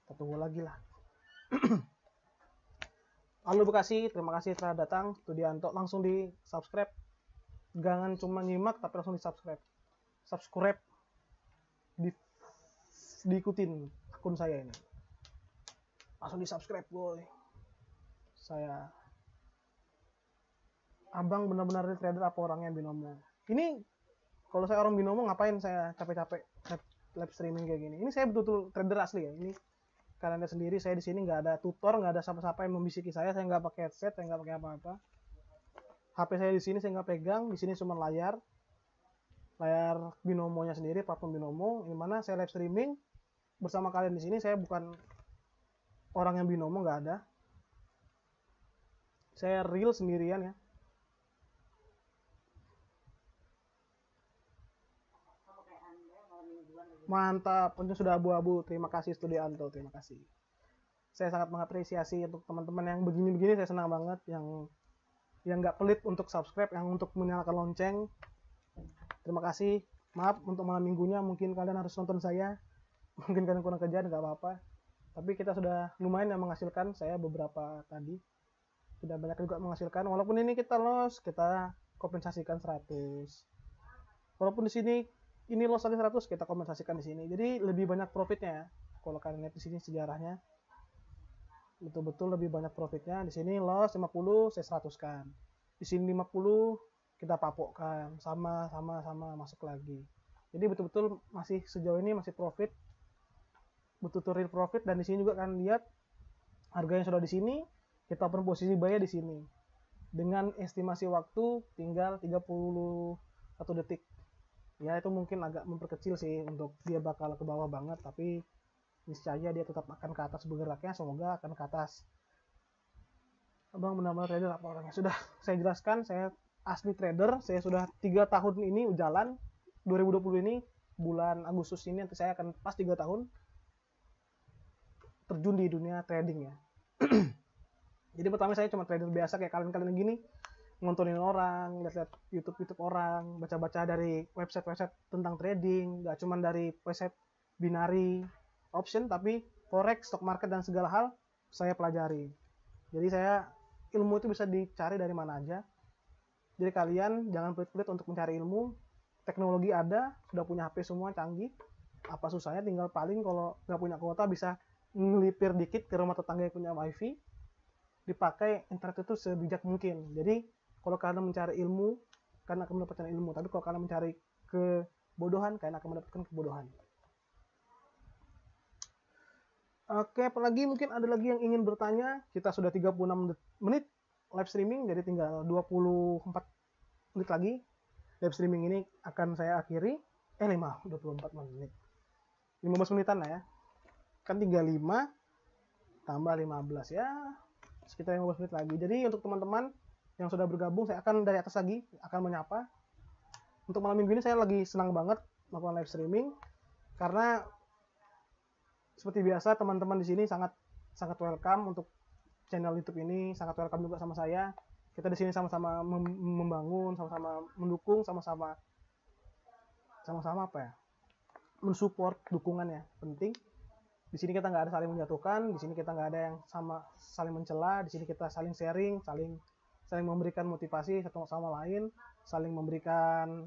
[SPEAKER 1] Kita tunggu lagi lah. Halo Bekasi, terima kasih telah datang. Studianto, langsung di subscribe. Jangan cuma nyimak tapi langsung di subscribe. Subscribe, diikutin akun saya ini. Langsung di subscribe boy. Saya abang benar-benar trader apa orangnya Binomo. Ini kalau saya orang Binomo ngapain saya capek-capek live streaming kayak gini. Ini saya betul-betul trader asli ya. Ini kalian lihat sendiri, saya di sini nggak ada tutor, nggak ada siapa-siapa yang membisiki saya nggak pakai headset, saya nggak pakai apa-apa. HP saya di sini saya nggak pegang, di sini cuma layar Binomonya sendiri, platform Binomo, di mana saya live streaming bersama kalian di sini. Saya bukan orang yang Binomo, nggak ada. Saya real sendirian ya. Mantap, tentu sudah abu-abu. Terima kasih Studianto, terima kasih. Saya sangat mengapresiasi untuk teman-teman yang begini-begini, saya senang banget. Yang nggak pelit untuk subscribe, yang untuk menyalakan lonceng. Terima kasih. Maaf untuk malam minggunya mungkin kalian harus nonton saya. mungkin kalian kurang kerjaan nggak apa-apa, tapi kita sudah lumayan yang menghasilkan. Saya beberapa tadi sudah banyak juga menghasilkan, walaupun ini kita loss, kita kompensasikan 100. Walaupun di sini ini loss tadi 100, kita kompensasikan di sini, jadi lebih banyak profitnya ya. Kalau kalian lihat di sini sejarahnya, betul-betul lebih banyak profitnya. Di sini loss 50, saya 100 kan, di sini 50 kita papokkan, sama masuk lagi. Jadi betul-betul masih sejauh ini masih profit, betul-betul real profit. Dan di sini juga kan lihat harga yang sudah di sini, kita open posisi buy di sini dengan estimasi waktu tinggal 31 detik. Ya itu mungkin agak memperkecil sih untuk dia bakal ke bawah banget, tapi niscaya dia tetap akan ke atas bergeraknya, semoga akan ke atas. Abang benar-benar trader apa orangnya? Sudah saya jelaskan, saya asli trader, saya sudah 3 tahun ini jalan. 2020 ini bulan Agustus ini nanti saya akan pas 3 tahun terjun di dunia trading ya. Jadi pertama saya cuma trader biasa kayak kalian-kalian gini, ngontonin orang, lihat-lihat YouTube orang, baca-baca dari website-website tentang trading, nggak cuma dari website binary option, tapi forex, stock market, dan segala hal saya pelajari. Jadi saya ilmu itu bisa dicari dari mana aja. Jadi kalian jangan pelit-pelit untuk mencari ilmu. Teknologi ada, sudah punya HP semua canggih. Apa susahnya, tinggal paling kalau nggak punya kuota bisa ngelipir dikit ke rumah tetangga yang punya wifi, dipakai internet itu sebijak mungkin. Jadi kalau kalian mencari ilmu, kalian akan mendapatkan ilmu. Tapi kalau kalian mencari kebodohan, kalian akan mendapatkan kebodohan. Oke, apalagi mungkin ada lagi yang ingin bertanya. Kita sudah 36 menit live streaming, jadi tinggal 24 menit lagi. Live streaming ini akan saya akhiri. 24 menit. 15 menitan lah ya. Kan 35 tambah 15 ya, sekitar 15 menit lagi. Jadi untuk teman-teman yang sudah bergabung, saya akan dari atas lagi akan menyapa. Untuk malam minggu ini saya lagi senang banget melakukan live streaming karena seperti biasa teman-teman di sini sangat welcome untuk channel YouTube ini, sangat welcome juga sama saya. Kita di sini sama-sama membangun, sama-sama mendukung, sama-sama apa ya? Mensupport, dukungannya penting. Di sini kita nggak ada saling menjatuhkan, di sini kita nggak ada yang saling mencela, di sini kita saling sharing, saling memberikan motivasi satu sama lain, saling memberikan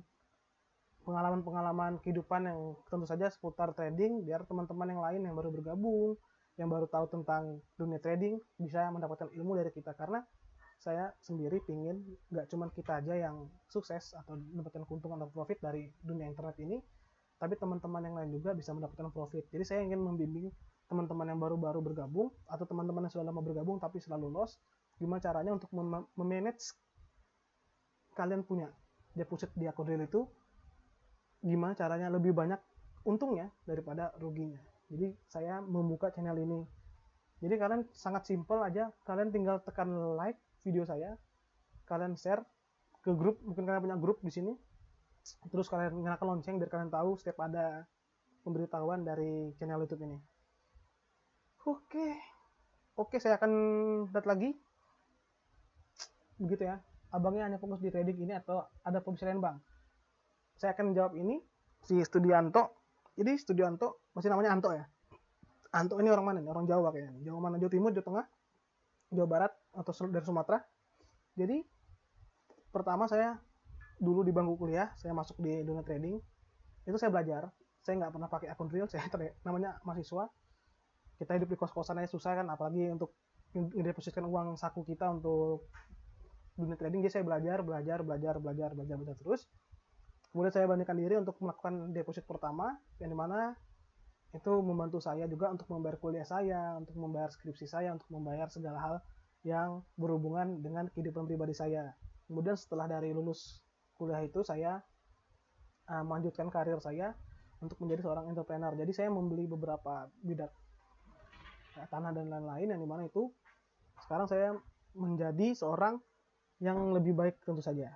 [SPEAKER 1] pengalaman-pengalaman kehidupan yang tentu saja seputar trading, biar teman-teman yang lain yang baru bergabung, yang baru tahu tentang dunia trading bisa mendapatkan ilmu dari kita. Karena saya sendiri pingin nggak cuma kita aja yang sukses atau mendapatkan keuntungan atau profit dari dunia internet ini, tapi teman-teman yang lain juga bisa mendapatkan profit. Jadi saya ingin membimbing teman-teman yang baru-baru bergabung atau teman-teman yang sudah lama bergabung tapi selalu loss, gimana caranya untuk memanage kalian punya deposit di akun real itu, gimana caranya lebih banyak untungnya daripada ruginya. Jadi saya membuka channel ini. Jadi kalian sangat simpel aja, kalian tinggal tekan like video saya, kalian share ke grup, mungkin kalian punya grup di sini, terus kalian nyalakan lonceng biar kalian tahu setiap ada pemberitahuan dari channel YouTube ini. Oke, saya akan lihat lagi. Begitu ya. Abangnya hanya fokus di trading ini atau ada profesi lain, Bang? Saya akan jawab ini si Studianto. Jadi Studianto masih namanya Anto ya. Anto ini orang mana nih? Orang Jawa kayaknya. Jawa mana? Jawa Timur, Jawa Tengah, Jawa Barat, atau dari Sumatera. Jadi pertama saya dulu di bangku kuliah, saya masuk di dunia trading. Itu saya belajar. Saya nggak pernah pakai akun real. Saya namanya mahasiswa. Kita hidup di kos-kosan aja susah kan, apalagi untuk ngedepositkan uang saku kita untuk dunia trading. Jadi saya belajar terus. Kemudian saya bandingkan diri untuk melakukan deposit pertama, yang dimana itu membantu saya juga untuk membayar kuliah saya, untuk membayar skripsi saya, untuk membayar segala hal yang berhubungan dengan kehidupan pribadi saya. Kemudian setelah dari lulus kuliah itu saya melanjutkan karir saya untuk menjadi seorang entrepreneur. Jadi saya membeli beberapa bidang tanah dan lain-lain, yang dimana itu sekarang saya menjadi seorang yang lebih baik tentu saja.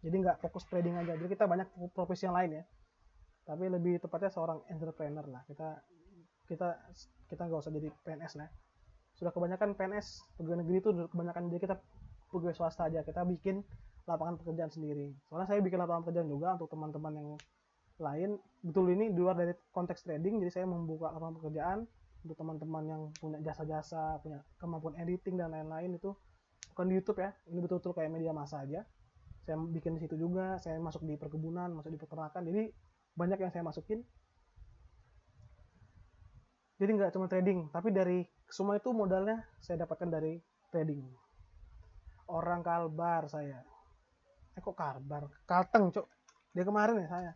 [SPEAKER 1] Jadi nggak fokus trading aja. Jadi kita banyak profesi yang lain ya. Tapi lebih tepatnya seorang entrepreneur lah. Kita nggak usah jadi PNS lah. Sudah kebanyakan PNS, pegawai negeri itu kebanyakan, jadi kita pegawai swasta aja. Kita bikin lapangan pekerjaan sendiri. Soalnya saya bikin lapangan pekerjaan juga untuk teman-teman yang lain. Betul, ini di luar dari konteks trading, jadi saya membuka lapangan pekerjaan untuk teman-teman yang punya jasa-jasa, punya kemampuan editing dan lain-lain. Itu bukan di YouTube ya, ini betul-betul kayak media massa aja. Saya bikin di situ juga, saya masuk di perkebunan, masuk di peternakan, jadi banyak yang saya masukin. Jadi nggak cuma trading, tapi dari semua itu modalnya saya dapatkan dari trading. Orang Kalbar saya. Kok Kalbar? Kalteng, Cok. Dia kemarin ya saya.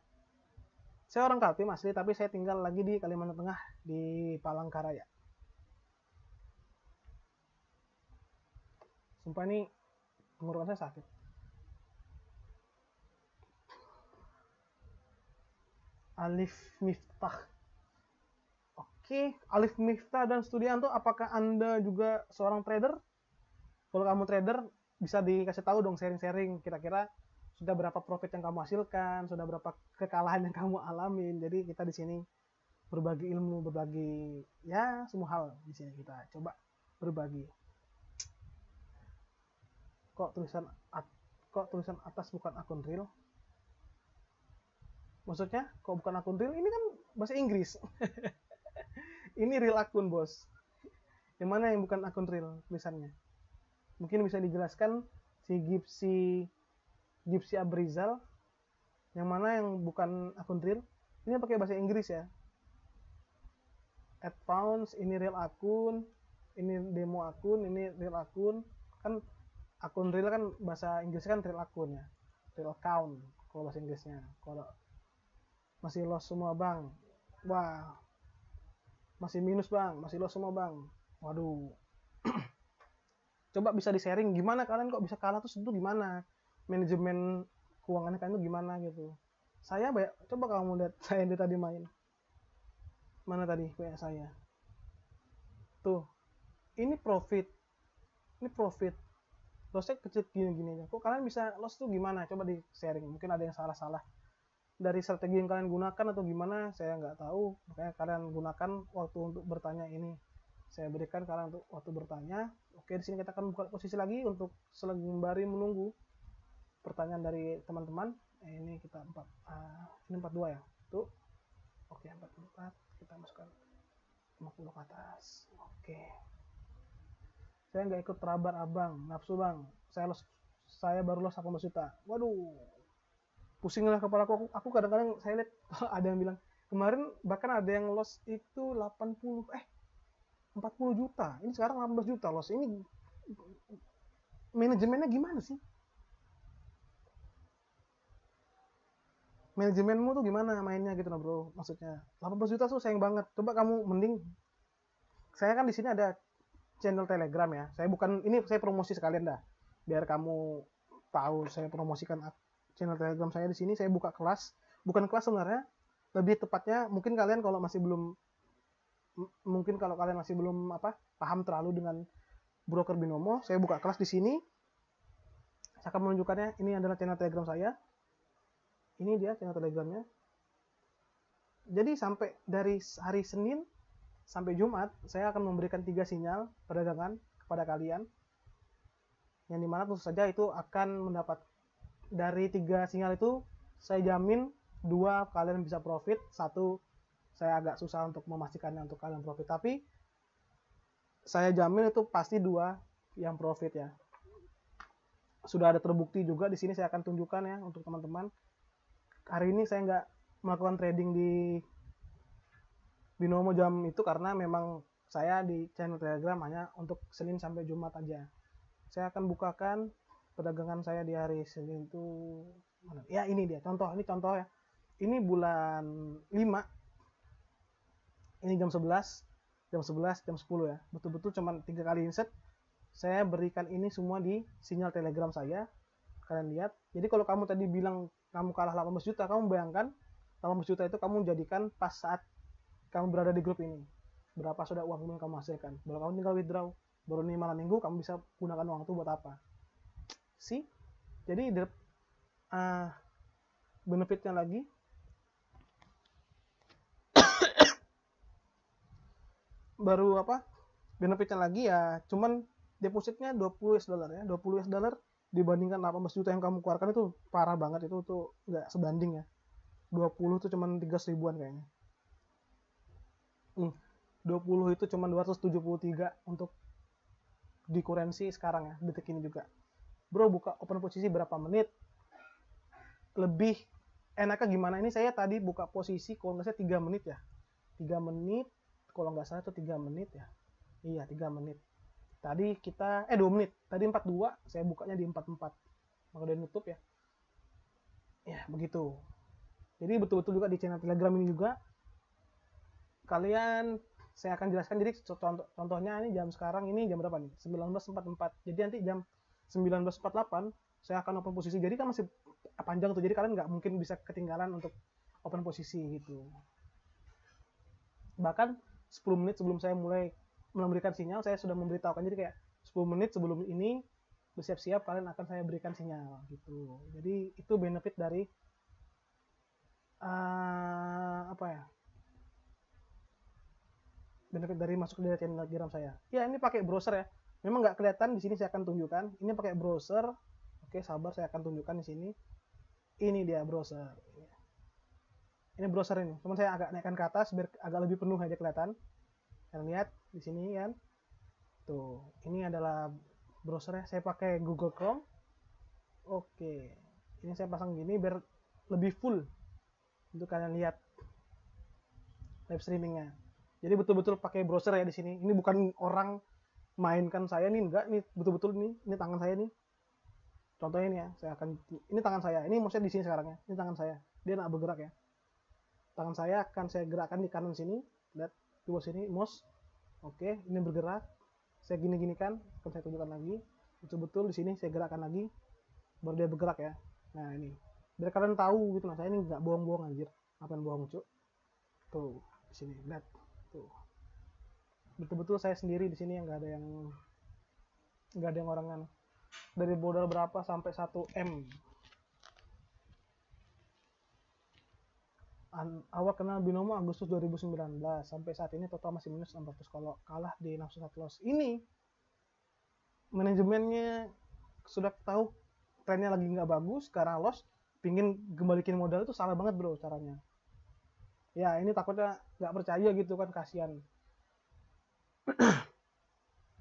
[SPEAKER 1] Saya orang Kaltim asli, tapi saya tinggal lagi di Kalimantan Tengah, di Palangkaraya. Sumpah ini tenggorokan saya sakit. Alif Miftah. Oke, Alif Miftah dan Studianto, apakah Anda juga seorang trader? Kalau kamu trader, bisa dikasih tahu dong, sharing-sharing kira-kira sudah berapa profit yang kamu hasilkan, sudah berapa kekalahan yang kamu alamin. Jadi kita di sini berbagi ilmu, berbagi ya semua hal di sini kita coba berbagi. Kok tulisan atas bukan akun real? Maksudnya kok bukan akun real? Ini kan bahasa Inggris. Ini real akun, bos. Yang mana yang bukan akun real tulisannya? Mungkin bisa dijelaskan si Gypsy Abrizal, yang mana yang bukan akun real? Ini pakai bahasa Inggris ya. Advance, ini real akun, ini demo akun, ini real akun. Kan akun real kan bahasa Inggris kan real akun ya, real account kalau bahasa Inggrisnya. Kalau masih loss semua bang, wah, masih minus bang, masih loss semua bang, waduh. Coba bisa di sharing gimana kalian kok bisa kalah, terus itu gimana manajemen keuangannya kalian itu gimana gitu. Saya coba kamu lihat saya yang tadi main, mana tadi kayak saya tuh, ini profit lossnya kecil gini-gini aja. Kok kalian bisa loss tuh gimana? Coba di sharing. Mungkin ada yang salah-salah dari strategi yang kalian gunakan atau gimana, saya nggak tahu. Makanya kalian gunakan waktu untuk bertanya ini. Saya berikan kalian untuk waktu bertanya. Oke, di sini kita akan buka posisi lagi untuk sembari menunggu pertanyaan dari teman-teman. Ini kita ini 42 ya. Tuh. Oke, 44. Kita masukkan 50 ke atas. Oke. Saya nggak ikut terabar abang, nafsu bang. Saya baru loss 18 juta. Waduh, pusing lah kepala aku kadang-kadang saya lihat ada yang bilang kemarin bahkan ada yang loss itu 40 juta, ini sekarang 18 juta loss. Ini manajemennya gimana sih? Manajemenmu tuh gimana mainnya gitu nah bro, maksudnya 18 juta tuh sayang banget. Coba kamu mending, saya kan di sini ada channel Telegram ya, saya bukan ini, saya promosi sekalian dah biar kamu tahu. Saya promosikan channel Telegram saya di sini. Saya buka kelas, bukan kelas sebenarnya, lebih tepatnya mungkin kalian kalau masih belum paham terlalu dengan broker binomo, saya buka kelas di sini. Saya akan menunjukkannya. Ini adalah channel Telegram saya. Ini dia channel Telegramnya. Jadi sampai dari hari Senin sampai Jumat saya akan memberikan 3 sinyal perdagangan kepada kalian, yang dimana tentu saja itu akan mendapat dari 3 sinyal itu saya jamin 2 kalian bisa profit, 1 saya agak susah untuk memastikannya untuk kalian profit, tapi saya jamin itu pasti 2 yang profit ya. Sudah ada terbukti juga di sini, saya akan tunjukkan ya untuk teman-teman. Hari ini saya nggak melakukan trading di binomo jam itu karena memang saya di channel Telegram hanya untuk Senin sampai Jumat aja. Saya akan bukakan perdagangan saya di hari Senin itu mana? Ya ini dia contoh, ini contoh ya. Ini bulan 5. Ini jam 11, jam 10 ya. Betul-betul cuma 3 kali insert. Saya berikan ini semua di sinyal Telegram saya. Kalian lihat. Jadi kalau kamu tadi bilang kamu kalah 18 juta, kamu bayangkan 18 juta itu kamu jadikan pas saat kamu berada di grup ini. Berapa sudah uang yang kamu hasilkan. Kalau kamu tinggal withdraw, baru nih malam minggu kamu bisa gunakan uang itu buat apa. Sih? Jadi benefitnya lagi, baru benefitnya lagi ya cuman depositnya 20 US dollar ya, 20 US dollar dibandingkan 18 juta yang kamu keluarkan itu parah banget, itu tuh nggak sebanding ya. 20 itu cuman 300 ribuan kayaknya. 20 itu cuman 273 untuk di currency sekarang ya, detik ini juga. Bro, buka open posisi berapa menit? Lebih enaknya gimana? Ini saya tadi buka posisi kalau nggak salah 3 menit ya. 3 menit, kalau nggak salah itu 3 menit ya. Iya, 3 menit. Tadi kita 2 menit. Tadi 42, saya bukanya di 44. Maka udah nutup ya. Ya, begitu. Jadi betul-betul juga di channel Telegram ini juga kalian, saya akan jelaskan. Jadi contohnya ini jam sekarang ini jam berapa nih? 19.44. Jadi nanti jam 19.48 saya akan open posisi. Jadi kan masih panjang tuh. Jadi kalian nggak mungkin bisa ketinggalan untuk open posisi gitu. Bahkan 10 menit sebelum saya mulai memberikan sinyal, saya sudah memberitahukan. Jadi kayak 10 menit sebelum ini bersiap-siap, kalian akan saya berikan sinyal gitu. Jadi itu benefit dari apa ya? Benefit dari masuk dari channel Telegram saya. Ya, ini pakai browser ya. Memang nggak kelihatan di sini, saya akan tunjukkan. Ini pakai browser. Oke, sabar, saya akan tunjukkan di sini. Ini dia browser. Ini browser ini. Cuman saya agak naikkan ke atas biar agak lebih penuh aja kelihatan. Kalian lihat di sini kan. Tuh, ini adalah browsernya. Saya pakai Google Chrome. Oke. Ini saya pasang gini biar lebih full untuk kalian lihat live streamingnya. Jadi betul-betul pakai browser ya di sini. Ini bukan orang mainkan saya nih, enggak. Ini betul-betul ini tangan saya nih. Contohnya ini ya, saya akan, ini tangan saya. Ini maksudnya di sini sekarang ya. Ini tangan saya. Dia nggak bergerak ya. Tangan saya akan saya gerakkan di kanan sini. Lihat di bawah sini mouse. Oke, ini bergerak. Saya gini-ginikan, akan saya tunjukkan lagi. Betul-betul di sini saya gerakkan lagi, baru dia bergerak ya. Nah ini, biar kalian tahu gitu. Nah saya ini nggak bohong-bohong anjir. Apa yang bohong cuk? Tuh di sini, lihat tuh. Betul-betul saya sendiri di sini, yang nggak ada yang orangan. Dari modal berapa sampai 1 M. Awal kenal binomo Agustus 2019, sampai saat ini total masih minus 600 kalau kalah di nafsu satu loss. Ini manajemennya sudah tahu trennya lagi nggak bagus, sekarang loss, pingin kembaliin modal, itu salah banget bro caranya. Ya ini takutnya nggak percaya gitu kan, kasihan.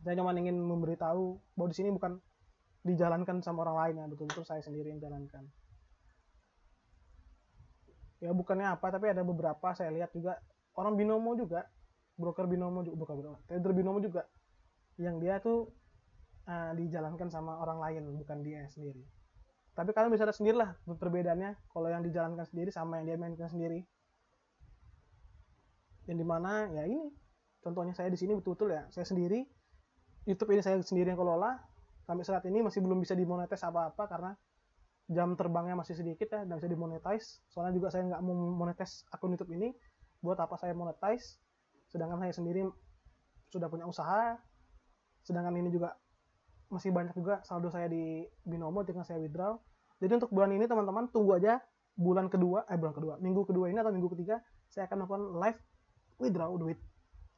[SPEAKER 1] Saya cuma ingin memberitahu bahwa di sini bukan dijalankan sama orang lain ya, betul-betul saya sendiri yang jalankan. Ya bukannya apa, tapi ada beberapa saya lihat juga orang binomo juga, broker binomo juga, bukan trader binomo juga, yang dia tuh dijalankan sama orang lain, bukan dia sendiri. Tapi kalian bisa lihat sendirilah perbedaannya kalau yang dijalankan sendiri sama yang dia mainkan sendiri. Yang dimana ya ini contohnya saya di sini betul-betul ya, saya sendiri, YouTube ini saya sendiri yang kelola. Sampai saat ini masih belum bisa dimonetize apa-apa karena jam terbangnya masih sedikit ya, dan bisa dimonetize. Soalnya juga saya nggak mau monetize akun YouTube ini. Buat apa saya monetize, sedangkan saya sendiri sudah punya usaha, sedangkan ini juga masih banyak juga saldo saya di binomo dengan saya withdraw. Jadi untuk bulan ini teman-teman tunggu aja, minggu kedua ini atau minggu ketiga saya akan melakukan live withdraw duit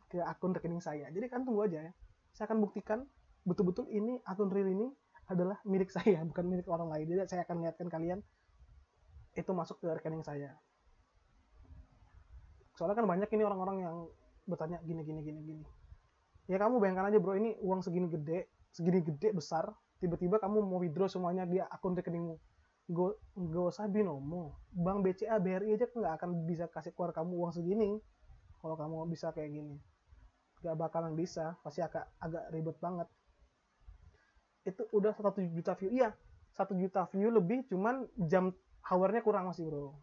[SPEAKER 1] ke akun rekening saya. Jadi kan tunggu aja ya, saya akan buktikan betul-betul ini akun real ini adalah milik saya, bukan milik orang lain. Jadi saya akan lihatkan kalian itu masuk ke rekening saya. Soalnya kan banyak ini orang-orang yang bertanya gini. Ya kamu bayangkan aja bro, ini uang segini gede besar, tiba-tiba kamu mau withdraw semuanya di akun rekeningmu. Gak usah binomo, bank BCA, BRI aja nggak akan bisa kasih keluar kamu uang segini. Kalau kamu bisa kayak gini, gak bakalan bisa, pasti agak ribet banget. Itu udah 1 juta view, iya 1 juta view lebih, cuman jam hournya kurang masih bro.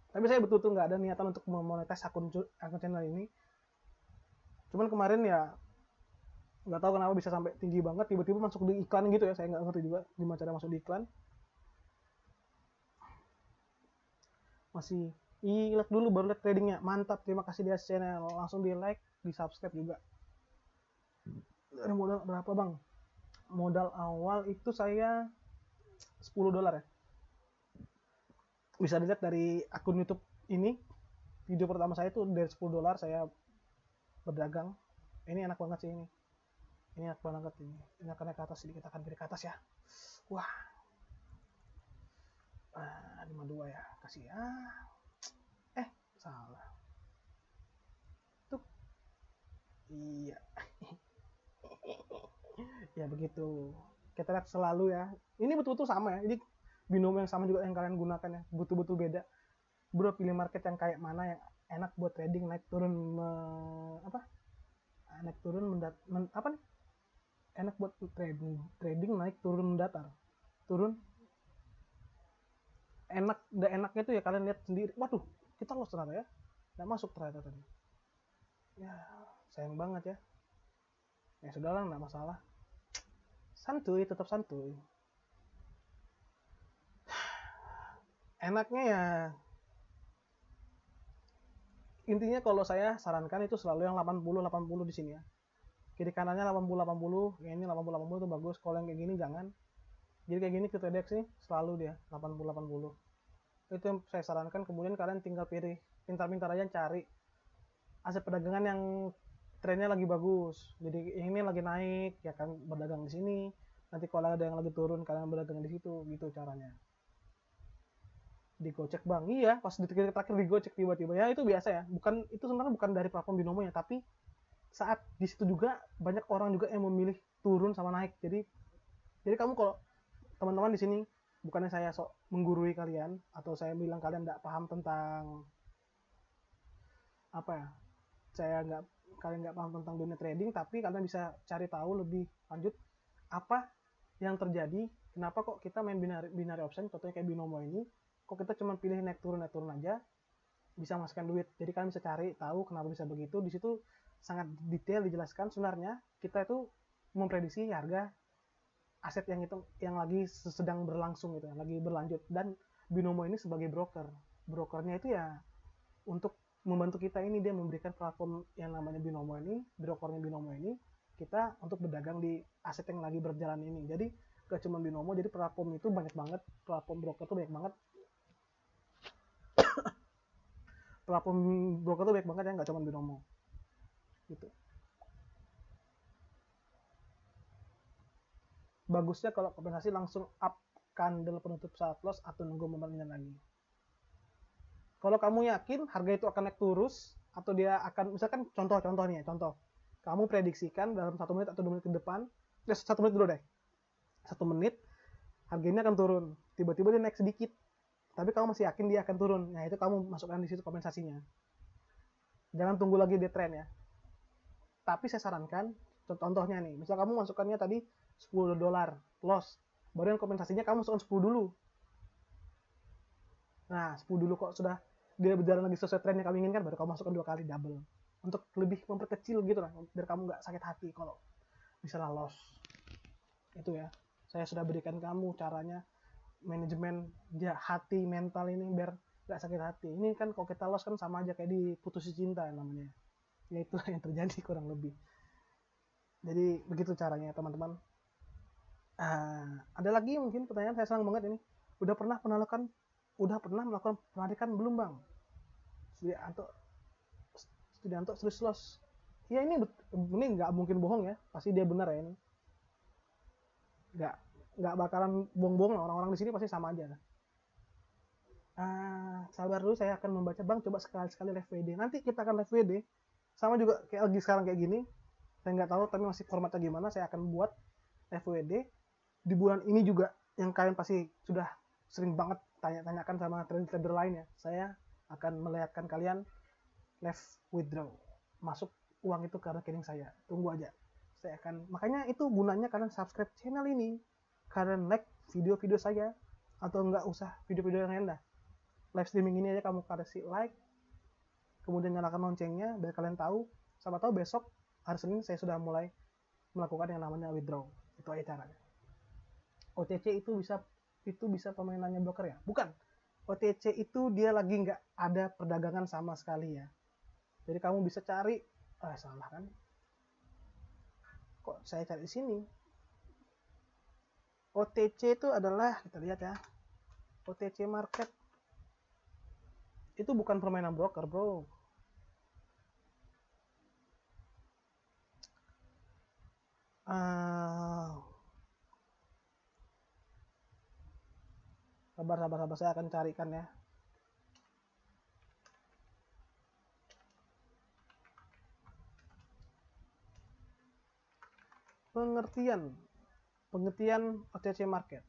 [SPEAKER 1] Tapi saya betul-betul nggak ada niatan untuk memonetize akun channel ini. Cuman kemarin ya nggak tahu kenapa bisa sampai tinggi banget, tiba-tiba masuk di iklan gitu ya, saya nggak ngerti juga gimana cara masuk di iklan. Masih lihat dulu baru lihat tradingnya, mantap, terima kasih di channel, langsung di like, di subscribe juga. Dari modal berapa bang? Modal awal itu saya $10 ya. Bisa dilihat dari akun YouTube ini, video pertama saya itu dari $10 saya berdagang. Ini enak banget sih ini. Ini enak banget ini. Ini akan naik ke atas sedikit, akan ke atas ya. Wah. 52 ya, kasih salah tuh. Iya. Ya begitu, kita lihat selalu ya, ini betul-betul sama ya, ini binomo yang sama juga yang kalian gunakan ya, betul-betul beda. Bro pilih market yang kayak mana yang enak buat trading, naik turun naik turun apa nih, enak buat trading naik turun mendatar, turun enak. Udah enaknya tuh ya kalian lihat sendiri, waduh kita lost ternyata ya, nggak masuk ternyata tadi ya, sayang banget ya. Ya sudahlah, nggak masalah, santuy, tetap santuy. Enaknya ya, intinya kalau saya sarankan itu selalu yang 80-80 di sini ya, kiri kanannya 80-80, ya ini 80-80 itu bagus. Kalau yang kayak gini jangan, jadi kayak gini kita dex nih selalu dia 80-80, itu yang saya sarankan. Kemudian kalian tinggal pilih, pintar-pintar aja cari aset perdagangan yang trennya lagi bagus, jadi ini lagi naik ya kan, berdagang di sini. Nanti kalau ada yang lagi turun kalian berdagang di situ, gitu caranya. Digocek bang, iya pas detik terakhir digocek tiba-tiba ya, itu biasa ya, bukan itu sebenarnya bukan dari platform binomo ya, tapi saat di situ juga banyak orang juga yang memilih turun sama naik. Jadi kamu kalau teman-teman di sini, bukannya saya sok menggurui kalian atau saya bilang kalian nggak paham tentang apa ya, saya nggak, kalian nggak paham tentang dunia trading, tapi kalian bisa cari tahu lebih lanjut apa yang terjadi, kenapa kok kita main binary option, contohnya kayak binomo ini, kok kita cuma pilih naik turun aja bisa masukkan duit. Jadi kalian bisa cari tahu kenapa bisa begitu. Di situ sangat detail dijelaskan sebenarnya kita itu memprediksi harga aset yang itu yang lagi sedang berlangsung gitu, lagi berlanjut. Dan binomo ini sebagai brokernya itu ya untuk membantu kita ini, dia memberikan platform yang namanya binomo ini, brokernya binomo ini, kita untuk berdagang di aset yang lagi berjalan ini. Jadi gak cuma binomo, jadi platform itu banyak banget, platform broker tuh banyak banget, platform broker tuh banyak banget ya, nggak cuma binomo gitu. Bagusnya kalau kompensasi langsung up candle penutup stop loss atau nunggu momennya lagi. Kalau kamu yakin harga itu akan naik terus atau dia akan, misalkan contoh nih ya, contoh kamu prediksikan dalam 1 menit atau 2 menit ke depan, 1 menit dulu deh, 1 menit harga ini akan turun, tiba-tiba dia naik sedikit, tapi kamu masih yakin dia akan turun, nah itu kamu masukkan di situ kompensasinya. Jangan tunggu lagi dia tren ya. Tapi saya sarankan, contohnya nih, misal kamu masukkannya tadi $10 loss, baru yang kompensasinya kamu masukkan 10 dulu. Nah 10 dulu, kok sudah dia berjalan lagi sesuai tren yang kamu inginkan, baru kamu masukkan 2 kali double, untuk lebih memperkecil gitu lah, biar kamu nggak sakit hati kalau misalnya loss. Itu ya, saya sudah berikan kamu caranya manajemen hati mental ini biar nggak sakit hati. Ini kan kalau kita loss kan sama aja kayak diputusin cinta namanya, ya itulah yang terjadi kurang lebih. Jadi begitu caranya teman-teman. Ada lagi mungkin pertanyaan, saya senang banget ini. Udah pernah melakukan penarikan belum bang? Studianto serius loss. Ya ini nggak mungkin bohong ya, pasti dia benar ya ini. Nggak bakalan bohong-bohong lah, orang-orang di sini pasti sama aja. Sabar dulu, saya akan membaca bang, coba sekali-sekali live WD. Nanti kita akan live WD sama juga kayak lagi sekarang kayak gini. Saya nggak tahu tapi masih formatnya gimana, saya akan buat live WD di bulan ini juga, yang kalian pasti sudah sering banget tanya-tanyakan sama trader-trader lain ya. Saya akan melihatkan kalian live withdraw, masuk uang itu ke rekening saya. Tunggu aja, saya akan, makanya itu gunanya kalian subscribe channel ini, kalian like video-video saya, atau nggak usah video-video yang lain dah, live streaming ini aja kamu kasih like, kemudian nyalakan loncengnya biar kalian tahu. Sama tahu besok hari Senin saya sudah mulai melakukan yang namanya withdraw. Itu aja caranya. OTC itu bisa permainannya broker ya? Bukan. OTC itu dia lagi nggak ada perdagangan sama sekali ya. Jadi kamu bisa cari, salah kan? Kok saya cari di sini? OTC itu adalah, kita lihat ya, OTC market itu bukan permainan broker bro. Sabar, saya akan carikan ya. Pengertian OTC market.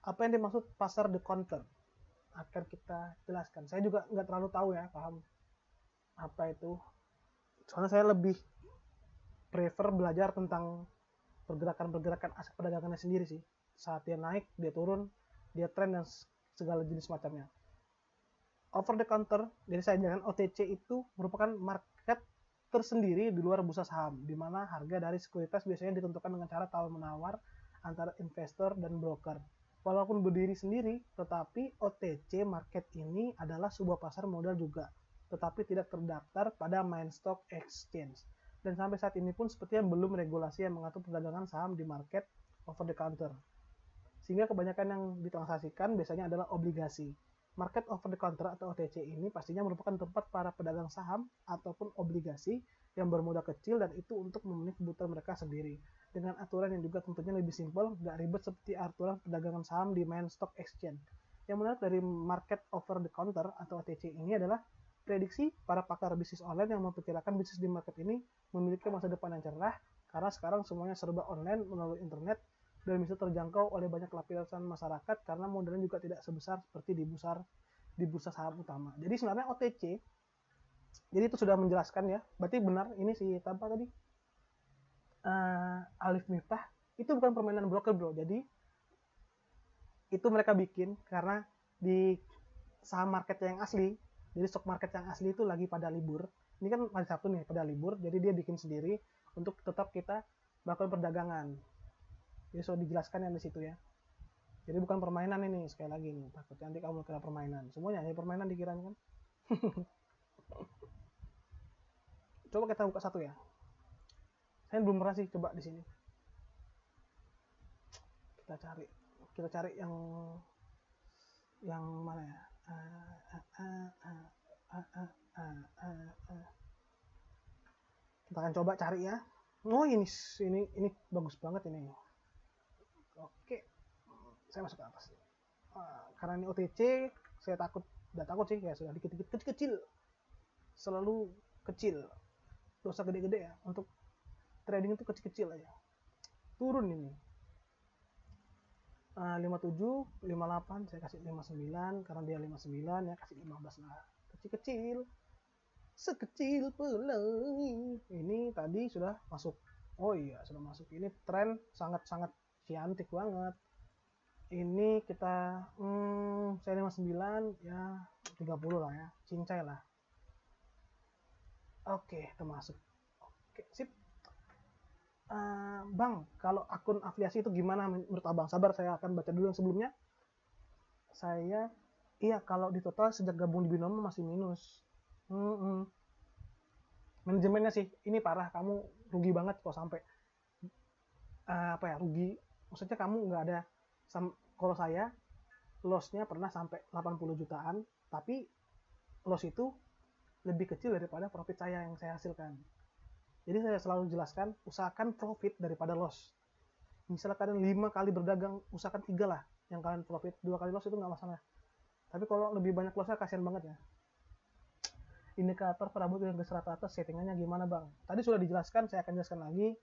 [SPEAKER 1] Apa yang dimaksud pasar the counter? Akan kita jelaskan. Saya juga nggak terlalu tahu ya, paham apa itu. Soalnya saya lebih prefer belajar tentang pergerakan aset perdagangannya sendiri sih. Saat dia naik, dia turun, dia tren dan segala jenis macamnya. Over the counter, jadi saya jelaskan OTC itu merupakan market tersendiri di luar bursa saham, di mana harga dari sekuritas biasanya ditentukan dengan cara tawar-menawar antara investor dan broker. Walaupun berdiri sendiri, tetapi OTC market ini adalah sebuah pasar modal juga, tetapi tidak terdaftar pada main stock exchange. Dan sampai saat ini pun sepertinya belum regulasi yang mengatur perdagangan saham di market over the counter. Sehingga kebanyakan yang ditransaksikan biasanya adalah obligasi. Market over the counter atau OTC ini pastinya merupakan tempat para pedagang saham ataupun obligasi yang bermodal kecil dan itu untuk memenuhi kebutuhan mereka sendiri. Dengan aturan yang juga tentunya lebih simpel, gak ribet seperti aturan perdagangan saham di main stock exchange. Yang menarik dari market over the counter atau OTC ini adalah prediksi para pakar bisnis online yang memperkirakan bisnis di market ini memiliki masa depan yang cerah karena sekarang semuanya serba online melalui internet dan bisa terjangkau oleh banyak lapisan masyarakat karena modalnya juga tidak sebesar seperti di bursa saham utama. Jadi sebenarnya OTC, jadi itu sudah menjelaskan ya, berarti benar ini si apa tadi Alif Miftah itu bukan permainan broker bro, jadi itu mereka bikin karena di saham market yang asli, jadi stock market yang asli itu lagi pada libur. Ini kan hari Sabtu nih pada libur, jadi dia bikin sendiri untuk tetap kita melakukan perdagangan. Jadi sudah dijelaskan yang di situ ya. Jadi bukan permainan ini, sekali lagi nih, takutnya nanti kamu kira permainan. Semuanya hanya permainan dikiranya kan. Coba kita buka satu ya. Saya belum pernah sih coba di sini. Kita cari yang mana ya? Kita akan coba cari ya. Oh ini bagus banget ini. Oke, saya masuk ke atas. Karena ini OTC, saya udah takut sih ya, sudah dikit-dikit kecil, selalu kecil, dosa gede-gede ya. Untuk trading itu kecil-kecil aja. Turun ini 57, 58, saya kasih 59 karena dia 59 ya, kasih 15 lah, kecil-kecil, sekecil pelangi. Ini tadi sudah masuk. Oh iya, sudah masuk. Ini tren sangat-sangat cantik banget. Ini kita saya 59 ya, 30 lah ya, cincai lah. Oke, termasuk. Oke, sip. Bang, kalau akun afiliasi itu gimana menurut abang? Sabar, saya akan baca dulu yang sebelumnya. Iya, kalau di total sejak gabung di Binomo masih minus. Manajemennya sih, ini parah, kamu rugi banget kok sampai rugi. Maksudnya kamu nggak ada, kalau saya lossnya pernah sampai 80 jutaan, tapi loss itu lebih kecil daripada profit saya yang saya hasilkan. Jadi saya selalu jelaskan, usahakan profit daripada loss. Misalnya kalian 5 kali berdagang, usahakan 3 lah yang kalian profit. 2 kali loss itu nggak masalah. Tapi kalau lebih banyak lossnya kasihan banget ya. Indikator perabot yang geser rata settingannya gimana bang? Tadi sudah dijelaskan, saya akan jelaskan lagi.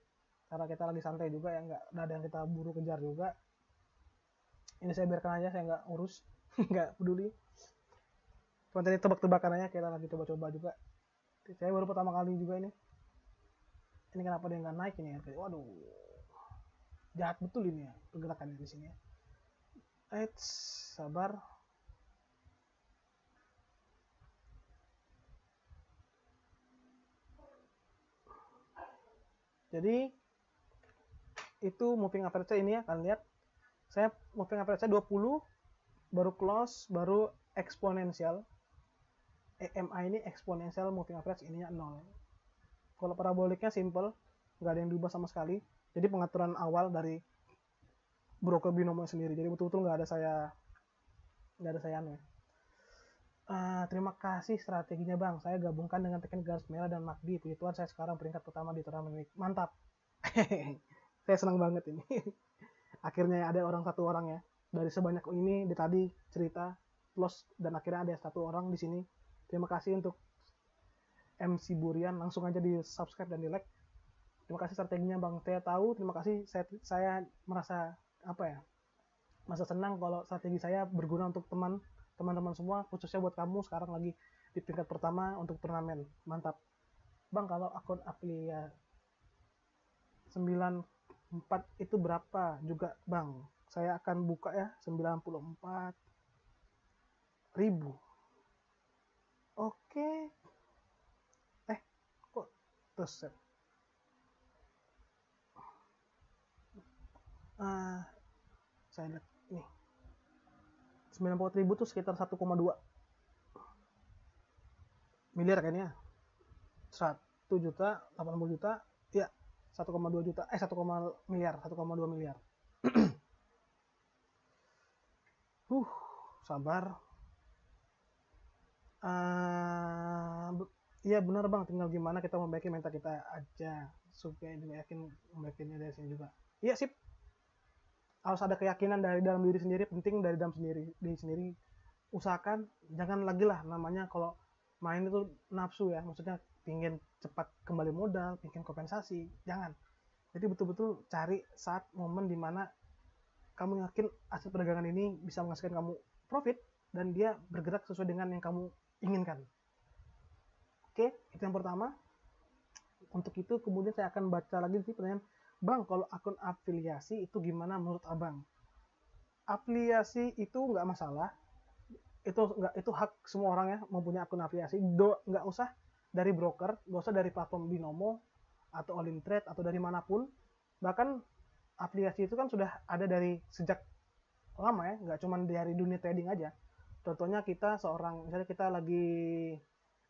[SPEAKER 1] Karena kita lagi santai juga ya, nggak ada yang kita buru kejar juga. Ini saya biarkan aja, saya nggak urus, nggak peduli. Cuma tadi tebak-tebakan aja, kita lagi coba-coba juga. Saya baru pertama kali juga ini. Ini kenapa dia nggak naik ini ya? Waduh, jahat betul ini ya pergerakannya di sini ya. Sabar. Jadi itu moving average ini ya, kalian lihat. Saya moving average 20, baru close, baru eksponensial. EMA ini eksponensial moving average, ininya 0. Kalau paraboliknya simple, nggak ada yang diubah sama sekali. Jadi pengaturan awal dari broker Binomo sendiri. Jadi betul-betul nggak ada saya terima kasih strateginya bang. Saya gabungkan dengan teknik garis merah dan MACD. Puji Tuhan saya sekarang peringkat pertama di turnamen. Mantap. Saya senang banget ini. Akhirnya ada satu orang ya. dari sebanyak ini di tadi cerita plus dan akhirnya ada satu orang di sini. Terima kasih untuk MC Burian, langsung aja di subscribe dan di like. Terima kasih strateginya Bang Tia tahu. Terima kasih, saya merasa merasa senang kalau strategi saya berguna untuk teman-teman semua, khususnya buat kamu sekarang lagi di tingkat pertama untuk turnamen. Mantap. Bang, kalau akun Aplia 94 itu berapa juga Bang? Saya akan buka ya 94.000. Oke. Kok terus saya lihat nih 94.000 tuh sekitar 1,2 miliar kayaknya. 1 juta 80 juta ya, 1,2 juta 1, miliar 1,2 miliar. Sabar. Iya benar Bang, tinggal gimana kita memperbaiki mental kita aja supaya juga yakin membaikinya dari sini juga. Iya sip, harus ada keyakinan dari dalam diri sendiri, penting dari dalam diri sendiri. Usahakan jangan lagi lah namanya kalau main itu nafsu ya, maksudnya pingin cepat kembali modal, pingin kompensasi, jangan. Jadi betul-betul cari saat momen dimana kamu yakin aset perdagangan ini bisa menghasilkan kamu profit dan dia bergerak sesuai dengan yang kamu inginkan. Oke, itu yang pertama. Untuk itu kemudian saya akan baca lagi sih pertanyaan, Bang, kalau akun afiliasi itu gimana menurut Abang? Afiliasi itu nggak masalah, itu hak semua orang ya mempunyai akun afiliasi. Nggak usah dari broker, nggak usah dari platform Binomo atau All in Trade atau dari manapun. Bahkan afiliasi itu kan sudah ada dari sejak lama ya, nggak cuma dari dunia trading aja. Contohnya misalnya kita lagi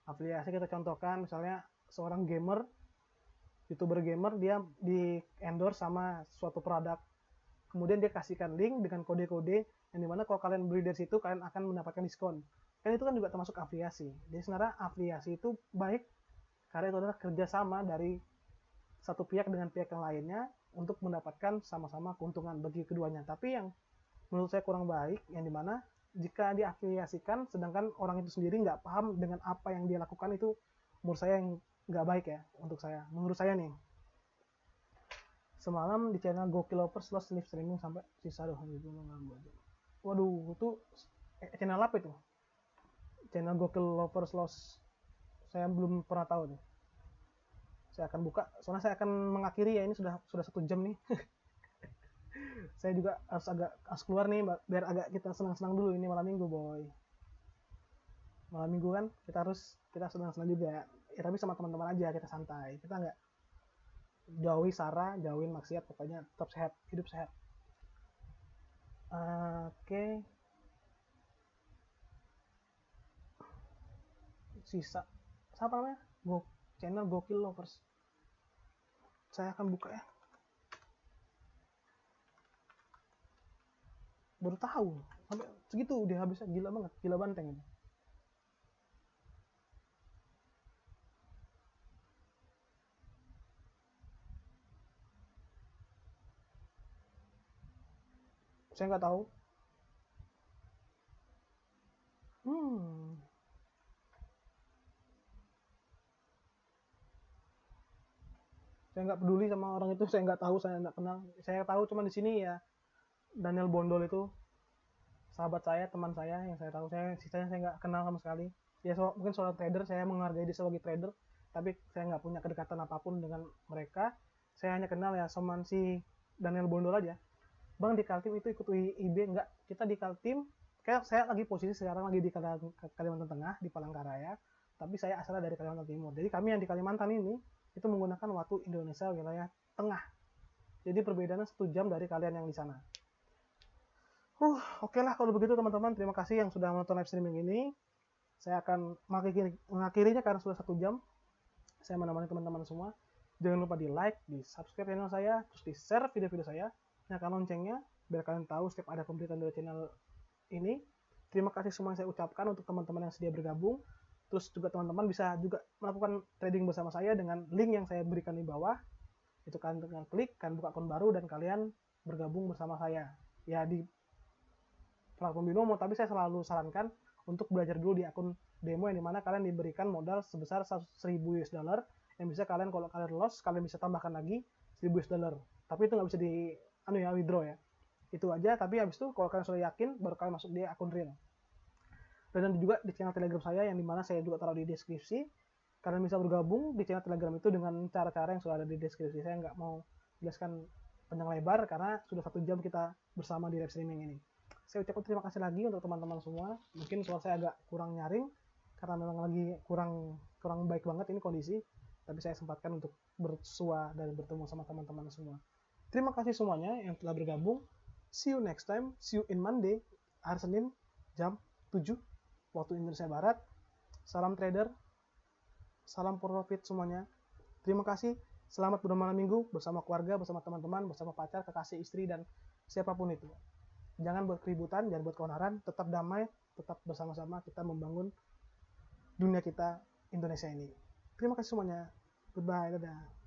[SPEAKER 1] afiliasi, kita contohkan misalnya seorang youtuber gamer, dia di endorse sama suatu produk, kemudian dia kasihkan link dengan kode-kode yang dimana kalau kalian beli dari situ kalian akan mendapatkan diskon, kan itu kan juga termasuk afiliasi. Jadi sebenarnya afiliasi itu baik karena itu adalah kerjasama dari satu pihak dengan pihak yang lainnya untuk mendapatkan sama-sama keuntungan bagi keduanya. Tapi yang menurut saya kurang baik yang dimana jika diafiliasikan sedangkan orang itu sendiri nggak paham dengan apa yang dia lakukan, itu menurut saya yang nggak baik ya. Menurut saya nih, semalam di channel Gokil Lovers Lost live streaming sampai sisa 2 ribu. Waduh, itu channel apa itu? Channel Gokil Lovers Lost, saya belum pernah tahu nih. Saya akan buka, soalnya saya akan mengakhiri ya, ini sudah 1 jam nih. Saya juga harus keluar nih biar agak kita senang-senang dulu, ini malam minggu boy. Malam minggu kan kita senang-senang juga ya, tapi sama teman-teman aja, kita santai, kita nggak jauhi sara, jauhin maksiat, pokoknya tetap sehat, hidup sehat. Oke. Sisa siapa namanya? Channel Gokil Lovers. Saya akan buka ya. Baru tahu sampai segitu udah habisnya, gila banget, gila banteng ini. Saya nggak tahu. Saya nggak peduli sama orang itu, saya nggak tahu, saya nggak kenal. Saya tahu cuma di sini ya Daniel Bondol itu sahabat saya, teman saya yang saya tahu. Sisanya saya nggak kenal sama sekali. Ya mungkin seorang trader, saya menghargai dia sebagai trader, tapi saya nggak punya kedekatan apapun dengan mereka. Saya hanya kenal ya sama si Daniel Bondol aja. Bang, di Kaltim itu ikut IB nggak? Kita di Kaltim, kayak saya lagi posisi sekarang lagi di Kalimantan Tengah, di Palangkaraya, tapi saya asalnya dari Kalimantan Timur. Jadi kami yang di Kalimantan ini itu menggunakan waktu Indonesia wilayah tengah. Jadi perbedaannya 1 jam dari kalian yang di sana. Oke lah kalau begitu teman-teman, terima kasih yang sudah menonton live streaming ini. Saya akan mengakhirinya karena sudah 1 jam. Saya menemani teman-teman semua. Jangan lupa di like, di subscribe channel saya, terus di share video-video saya, nyalakan loncengnya biar kalian tahu setiap ada pemberitaan dari channel ini. Terima kasih semua yang saya ucapkan untuk teman-teman yang sedia bergabung. Terus juga teman-teman bisa juga melakukan trading bersama saya dengan link yang saya berikan di bawah. Itu kalian tinggal klik, kalian buka akun baru dan kalian bergabung bersama saya. Ya di platform binomo, tapi saya selalu sarankan untuk belajar dulu di akun demo yang dimana kalian diberikan modal sebesar 1000 US dollar yang bisa kalian, kalau kalian loss kalian bisa tambahkan lagi 1000 US dollar, tapi itu nggak bisa di withdraw ya, itu aja. Tapi habis itu kalau kalian sudah yakin baru kalian masuk di akun real. Dan juga di channel Telegram saya yang dimana saya juga taruh di deskripsi, kalian bisa bergabung di channel Telegram itu dengan cara-cara yang sudah ada di deskripsi. Saya nggak mau jelaskan panjang lebar karena sudah 1 jam kita bersama di live streaming ini. Saya ucapkan terima kasih lagi untuk teman-teman semua. Mungkin suara saya agak kurang nyaring karena memang lagi kurang baik banget ini kondisi, tapi saya sempatkan untuk bersua dan bertemu sama teman-teman semua. Terima kasih semuanya yang telah bergabung. See you next time. See you in Monday, hari Senin jam 7 waktu Indonesia Barat. Salam trader, salam profit semuanya. Terima kasih. Selamat bermalam minggu bersama keluarga, bersama teman-teman, bersama pacar, kekasih, istri, dan siapapun itu. Jangan buat keributan, jangan buat keonaran, tetap damai, tetap bersama-sama kita membangun dunia kita, Indonesia ini. Terima kasih semuanya. Goodbye, dadah.